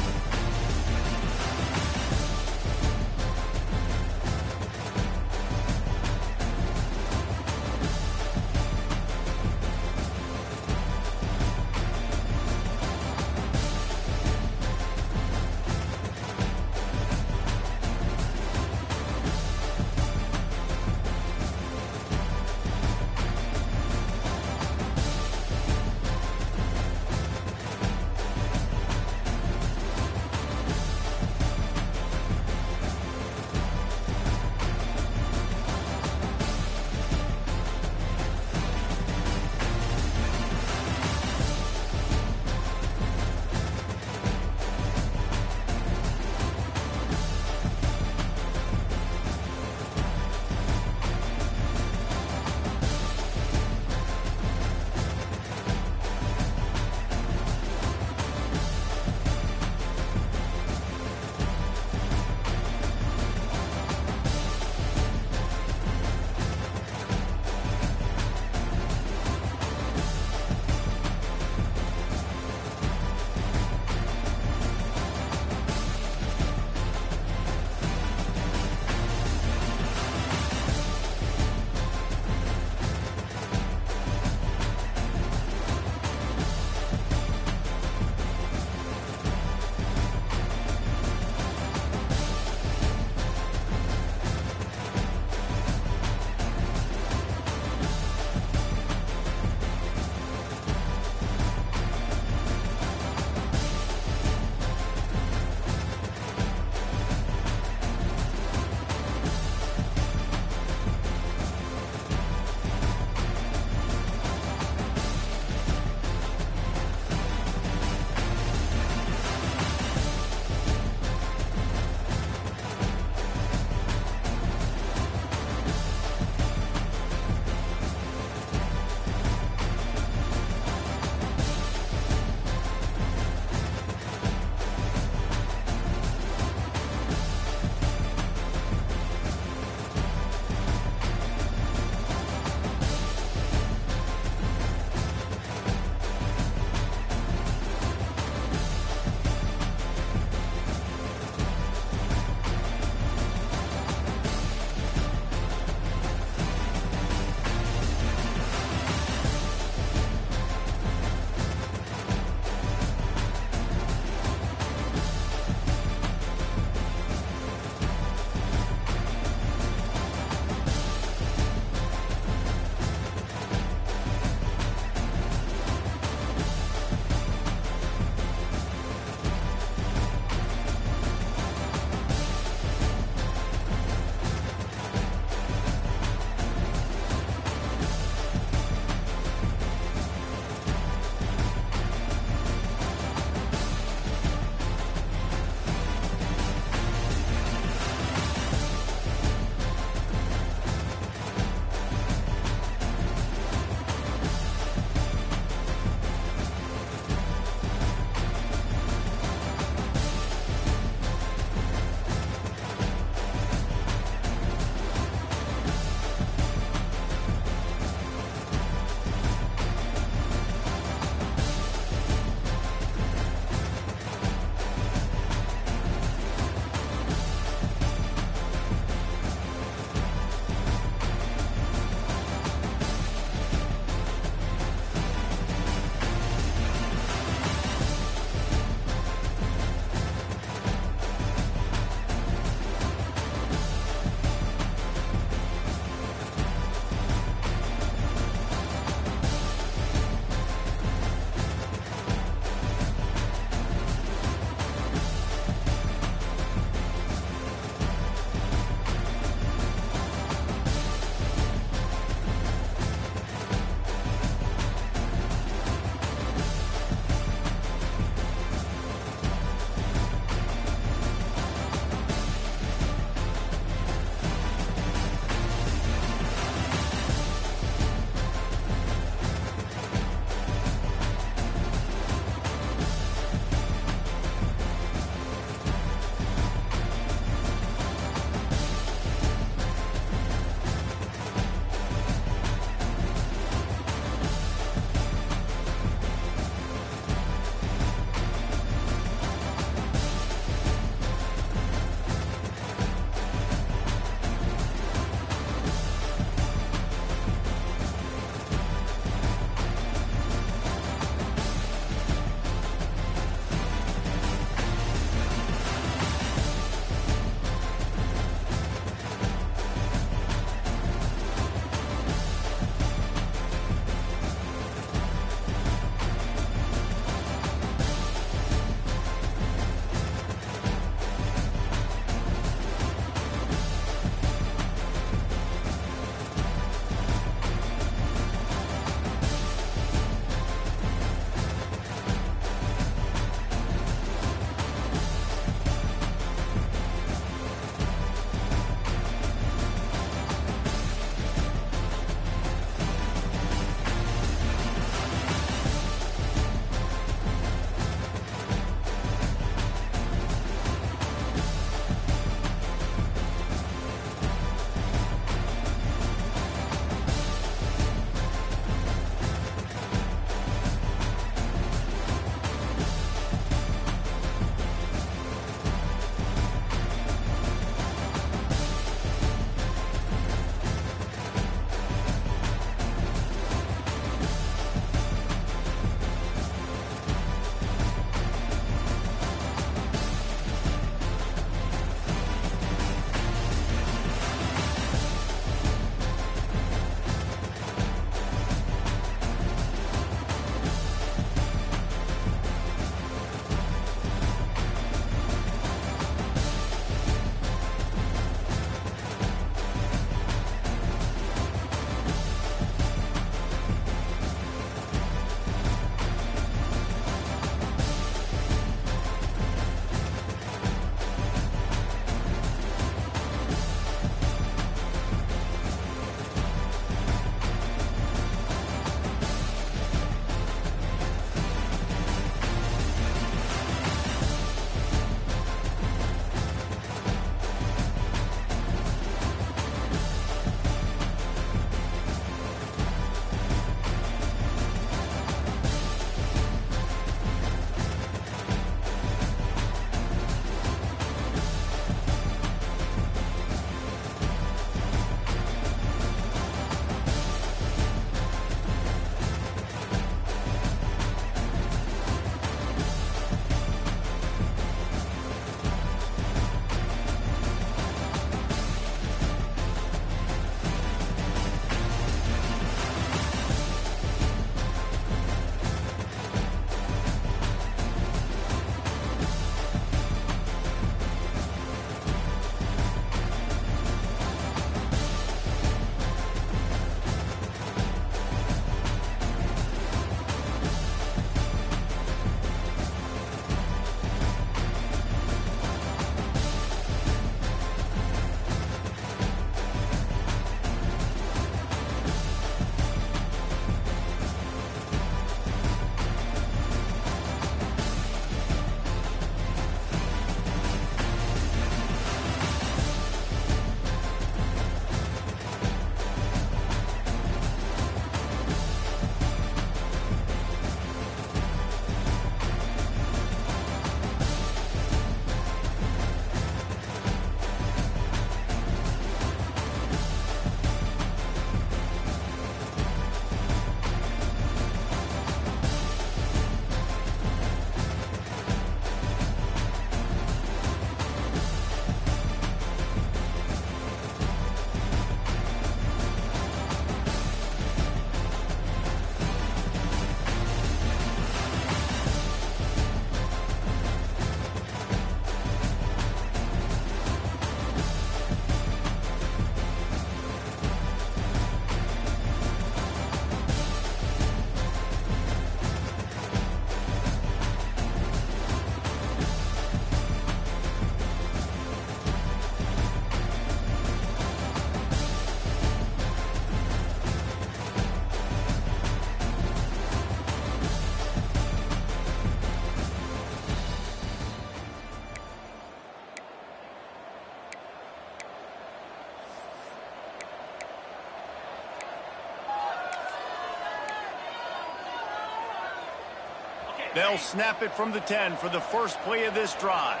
They'll snap it from the 10 for the first play of this drive.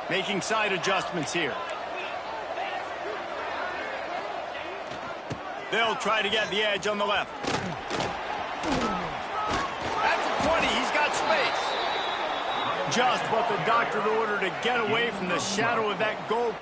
Making side adjustments here. They'll try to get the edge on the left. At the 20, he's got space. Just what the doctor ordered to get away from the shadow of that goal.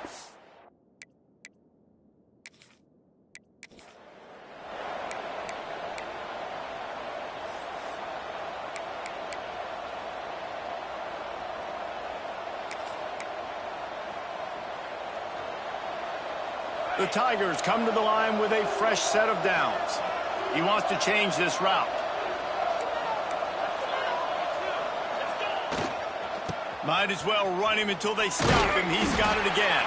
The Tigers come to the line with a fresh set of downs. He wants to change this route. Might as well run him until they stop him. He's got it again.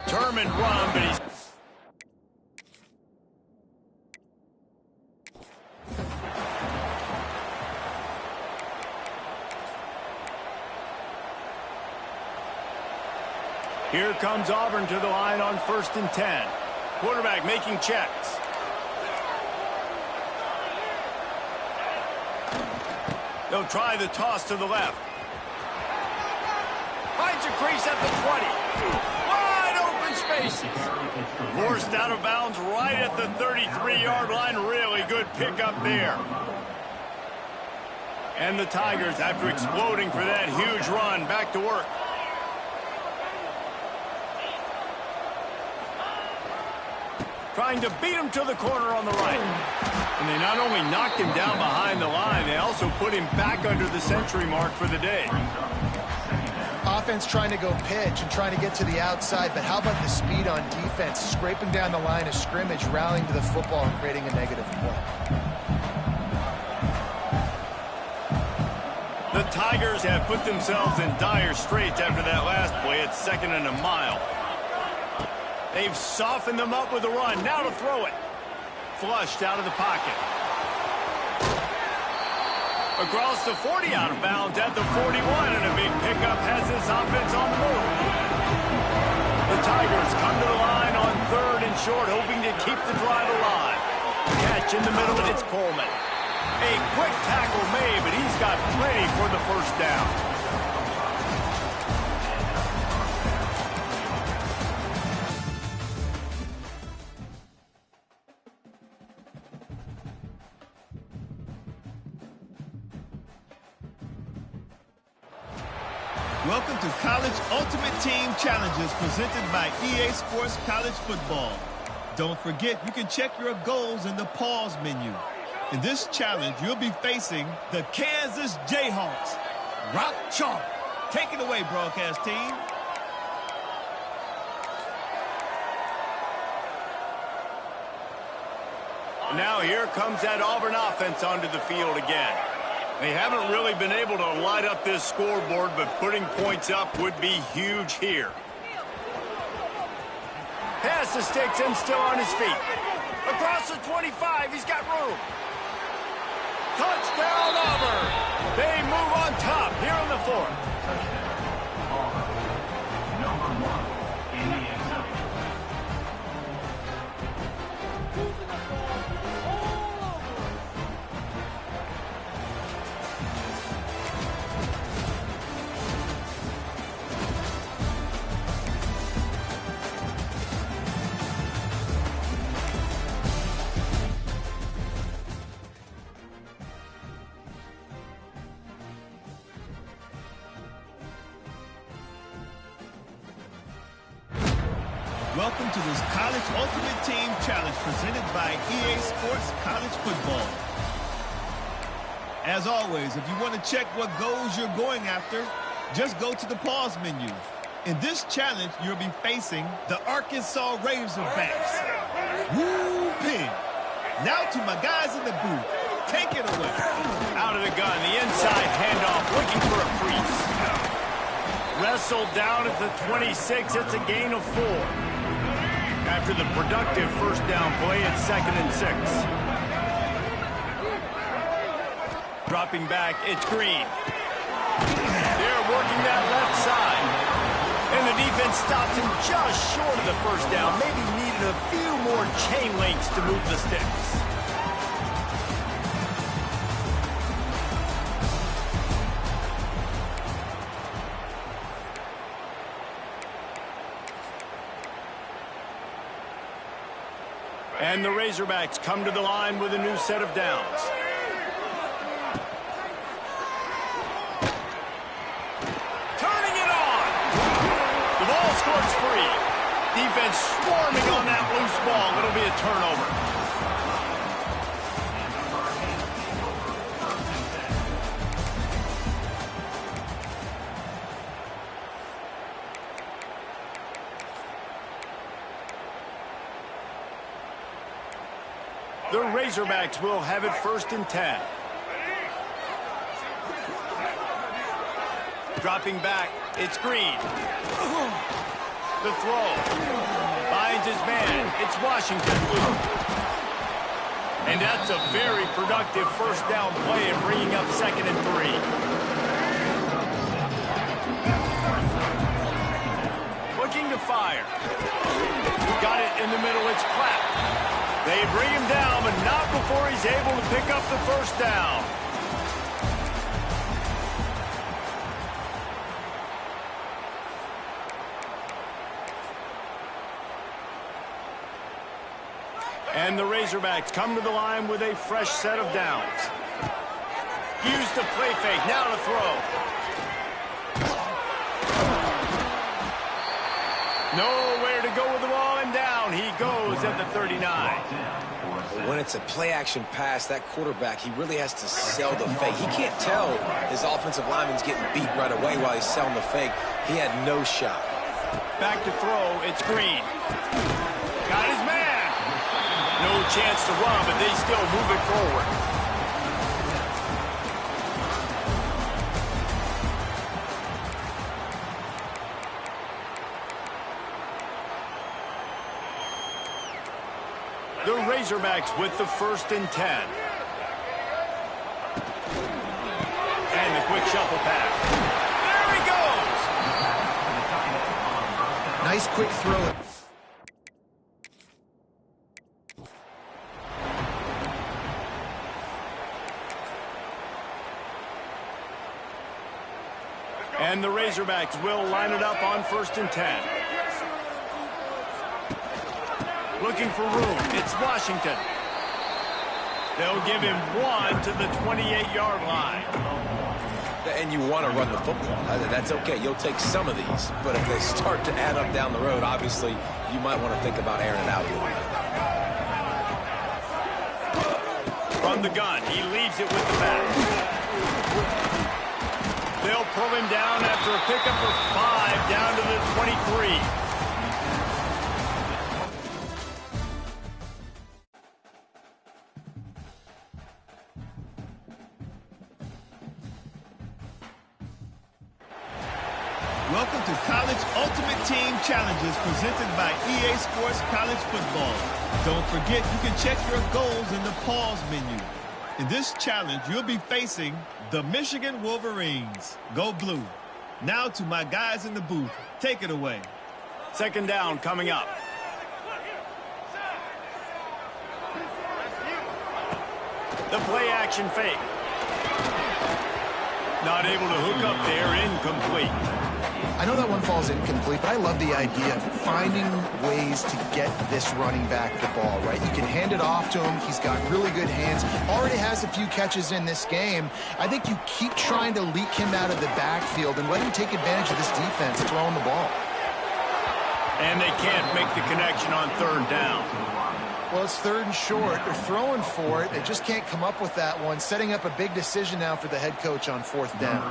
Term and run, but he's... Here comes Auburn to the line on 1st and 10. Quarterback making checks. They'll try the toss to the left. Finds a crease at the 20. Wide open spaces. Forced out of bounds right at the 33-yard line. Really good pickup there. And the Tigers, after exploding for that huge run, back to work. Trying to beat him to the corner on the right. And they not only knocked him down behind the line, they also put him back under the century mark for the day. Offense trying to go pitch and trying to get to the outside, but how about the speed on defense? Scraping down the line of scrimmage, rallying to the football and creating a negative play. The Tigers have put themselves in dire straits after that last play at 2nd and a mile. They've softened them up with a run. Now to throw it. Flushed out of the pocket. Across the 40, out of bounds at the 41, and a big pickup has this offense on the move. The Tigers come to the line on 3rd and short, hoping to keep the drive alive. Catch in the middle, and it's Coleman. A quick tackle made, but he's got plenty for the first down. Welcome to College Ultimate Team Challenges presented by EA Sports College Football. Don't forget, you can check your goals in the pause menu. In this challenge, you'll be facing the Kansas Jayhawks. Rock chalk. Take it away, broadcast team. Now here comes that Auburn offense onto the field again. They haven't really been able to light up this scoreboard, but putting points up would be huge here. Pass the sticks and still on his feet. Across the 25, he's got room. Touchdown, Auburn! They move on top here in the 4th. Number 1 in the end zone. Welcome to this College Ultimate Team Challenge presented by EA Sports College Football. As always, if you want to check what goals you're going after, just go to the pause menu. In this challenge, you'll be facing the Arkansas Razorbacks. Woo pig! Now to my guys in the booth. Take it away. Out of the gun, the inside handoff, looking for a crease. Wrestled down at the 26, it's a gain of 4. After the productive first down play at 2nd and 6. Dropping back, it's Green. They're working that left side. And the defense stops him just short of the first down. Maybe needed a few more chain links to move the sticks. And the Razorbacks come to the line with a new set of downs. Turning it on. The ball scores free. Defense swarming on that loose ball. It'll be a turnover. The Razorbacks will have it 1st and 10. Dropping back, it's Green. The throw. Finds his man, it's Washington. And that's a very productive 1st down play and bringing up 2nd and 3. Looking to fire. Got it in the middle, it's Clapp. They bring him down, but not before he's able to pick up the 1st down. And the Razorbacks come to the line with a fresh set of downs. Use the play fake, now to throw. Nowhere to go with the ball, and down he goes at the 39. When it's a play-action pass, that quarterback, he really has to sell the fake. He can't tell his offensive lineman's getting beat right away while he's selling the fake. He had no shot. Back to throw, it's Green. Got his man. No chance to run, but they still move it forward. The Razorbacks with the 1st and 10. And the quick shuffle pass. There he goes! Nice quick throw. And the Razorbacks will line it up on 1st and 10. Looking for room. It's Washington. They'll give him 1 to the 28-yard line. And you want to run the football. That's okay. You'll take some of these. But if they start to add up down the road, obviously, you might want to think about airing it out a little bit. From the gun, he leaves it with the back. They'll pull him down after a pickup of 5 down to the 23. Welcome to College Ultimate Team Challenges presented by EA Sports College Football. Don't forget you can check your goals in the pause menu. In this challenge, you'll be facing the Michigan Wolverines. Go blue. Now to my guys in the booth. Take it away. 2nd down coming up. The play action fake. Not able to hook up there, incomplete. I know that one falls incomplete, but I love the idea of finding ways to get this running back the ball, right? You can hand it off to him. He's got really good hands. Already has a few catches in this game. I think you keep trying to leak him out of the backfield and let him take advantage of this defense throwing the ball. And they can't make the connection on 3rd down. Well, it's 3rd and short. They're throwing for it. They just can't come up with that one. Setting up a big decision now for the head coach on 4th down.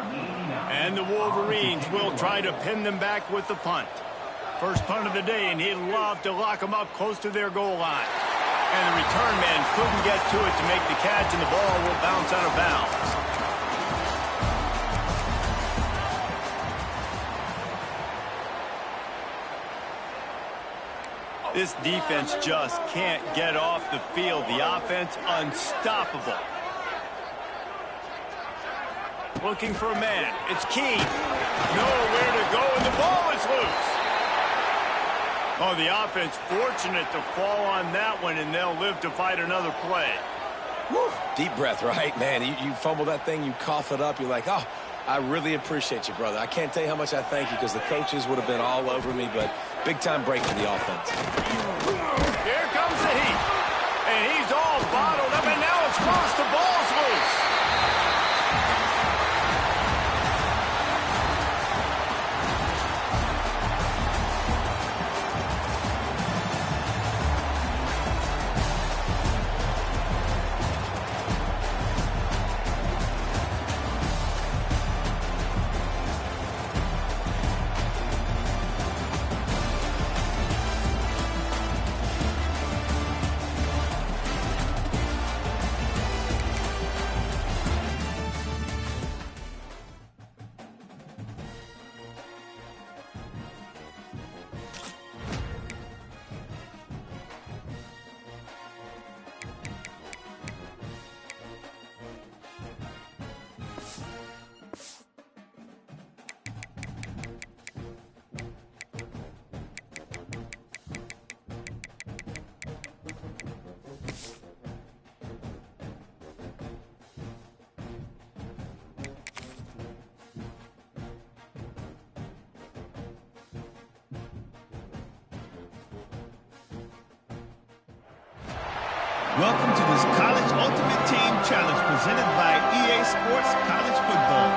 And the Wolverines will try to pin them back with the punt. First punt of the day, and he'd love to lock them up close to their goal line. And the return man couldn't get to it to make the catch, and the ball will bounce out of bounds. This defense just can't get off the field. The offense unstoppable. Looking for a man. It's Keene. Nowhere to go, and the ball is loose. Oh, the offense fortunate to fall on that one, and they'll live to fight another play. Woo. Deep breath, right? Man, you fumble that thing, you cough it up, you're like, oh, I really appreciate you, brother. I can't tell you how much I thank you because the coaches would have been all over me, but big-time break for the offense. Here comes the heat. loose. The ball's loose. Welcome to this College Ultimate Team Challenge presented by EA Sports College Football.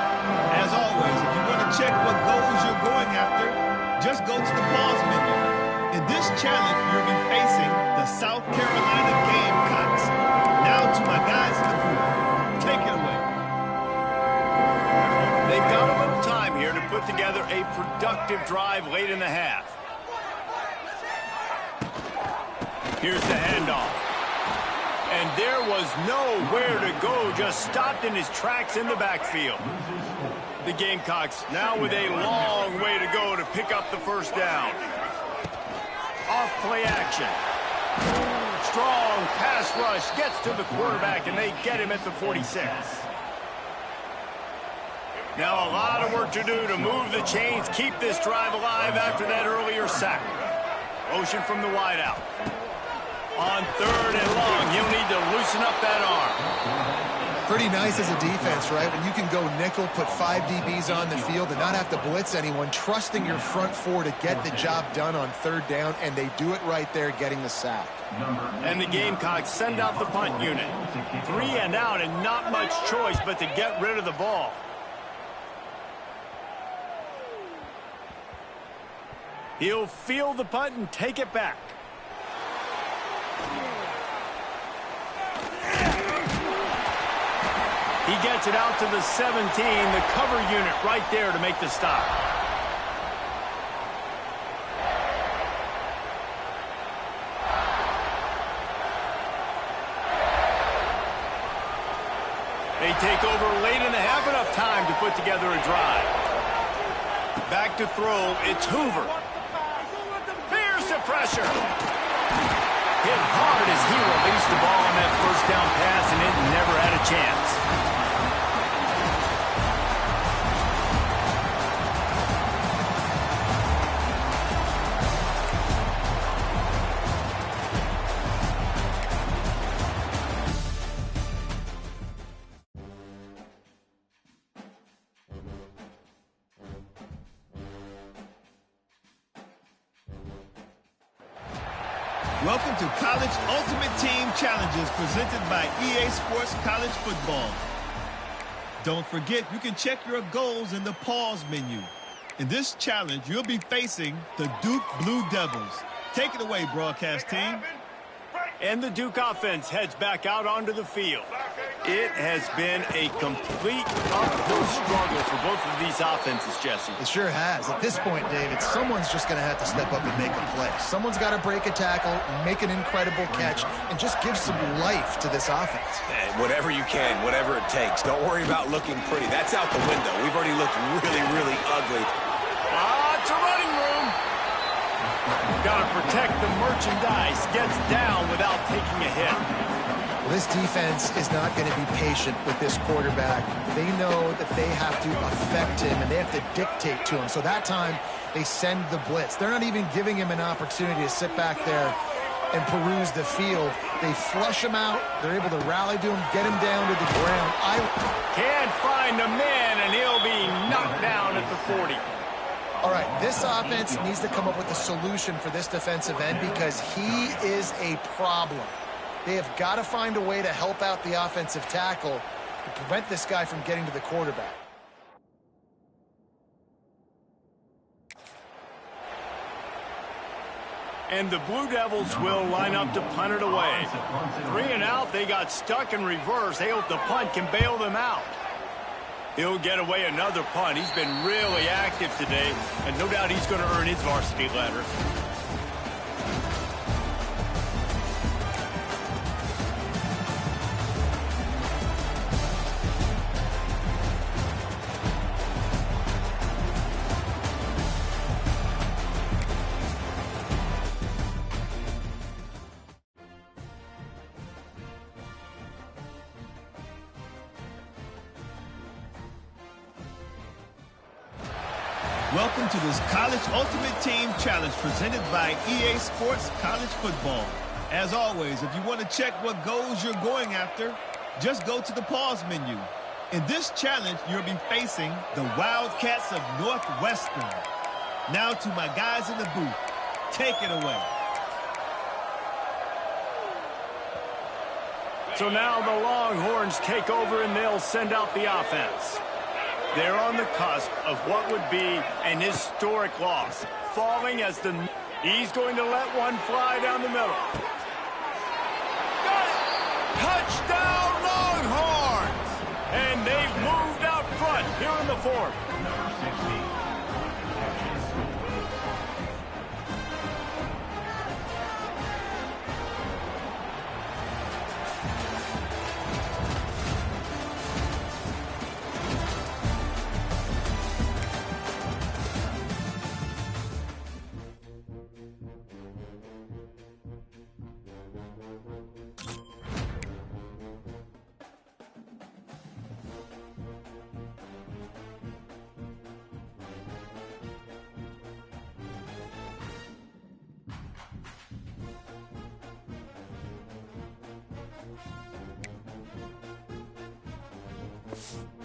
As always, if you want to check what goals you're going after, just go to the pause menu. In this challenge, you'll be facing the South Carolina Gamecocks. Now to my guys in the group. Take it away. They've got a little time here to put together a productive drive late in the half. Here's the handoff. And there was nowhere to go, just stopped in his tracks in the backfield. The Gamecocks now with a long way to go to pick up the first down. Off play action. Strong pass rush gets to the quarterback, and they get him at the 46. Now a lot of work to do to move the chains, keep this drive alive after that earlier sack. Motion from the wideout. On third and long, he'll need to loosen up that arm. Pretty nice as a defense, right? When you can go nickel, put 5 DBs on the field and not have to blitz anyone, trusting your front four to get the job done on third down, and they do it right there, getting the sack. And the Gamecocks send out the punt unit. 3 and out and not much choice but to get rid of the ball. He'll field the punt and take it back. He gets it out to the 17, the cover unit right there to make the stop. They take over late in the half, enough time to put together a drive. Back to throw, it's Hoover. Here's the pressure. Hit hard as he released the ball on that first down pass, and it never had a chance. Welcome to College Ultimate Team Challenges presented by EA Sports College Football. Don't forget, you can check your goals in the pause menu. In this challenge, you'll be facing the Duke Blue Devils. Take it away, broadcast team. And the Duke offense heads back out onto the field. It has been a complete uphill struggle for both of these offenses, Jesse. It sure has. At this point, David, someone's just going to have to step up and make a play. Someone's got to break a tackle, make an incredible catch, and just give some life to this offense. And whatever you can, whatever it takes. Don't worry about looking pretty. That's out the window. We've already looked really, really ugly. It's a running room. Got to protect the merchandise. Gets down without taking a hit. Well, this defense is not going to be patient with this quarterback. They know that they have to affect him, and they have to dictate to him. So that time, they send the blitz. They're not even giving him an opportunity to sit back there and peruse the field. They flush him out. They're able to rally to him, get him down to the ground. Can't find a man, and he'll be knocked down at the 40. All right, this offense needs to come up with a solution for this defensive end because he is a problem. They have got to find a way to help out the offensive tackle to prevent this guy from getting to the quarterback. And the Blue Devils will line up to punt it away. 3 and out, they got stuck in reverse. They hope the punt can bail them out. He'll get away another punt. He's been really active today, and no doubt he's going to earn his varsity letter. Welcome to this College Ultimate Team Challenge presented by EA Sports College Football. As always, if you want to check what goals you're going after, just go to the pause menu. In this challenge, you'll be facing the Wildcats of Northwestern. Now to my guys in the booth. Take it away. So now the Longhorns take over and they'll send out the offense. They're on the cusp of what would be an historic loss, falling as he's going to let one fly down the middle. Got it! Touchdown Longhorns! And they've moved out front here in the fourth. Number 16. You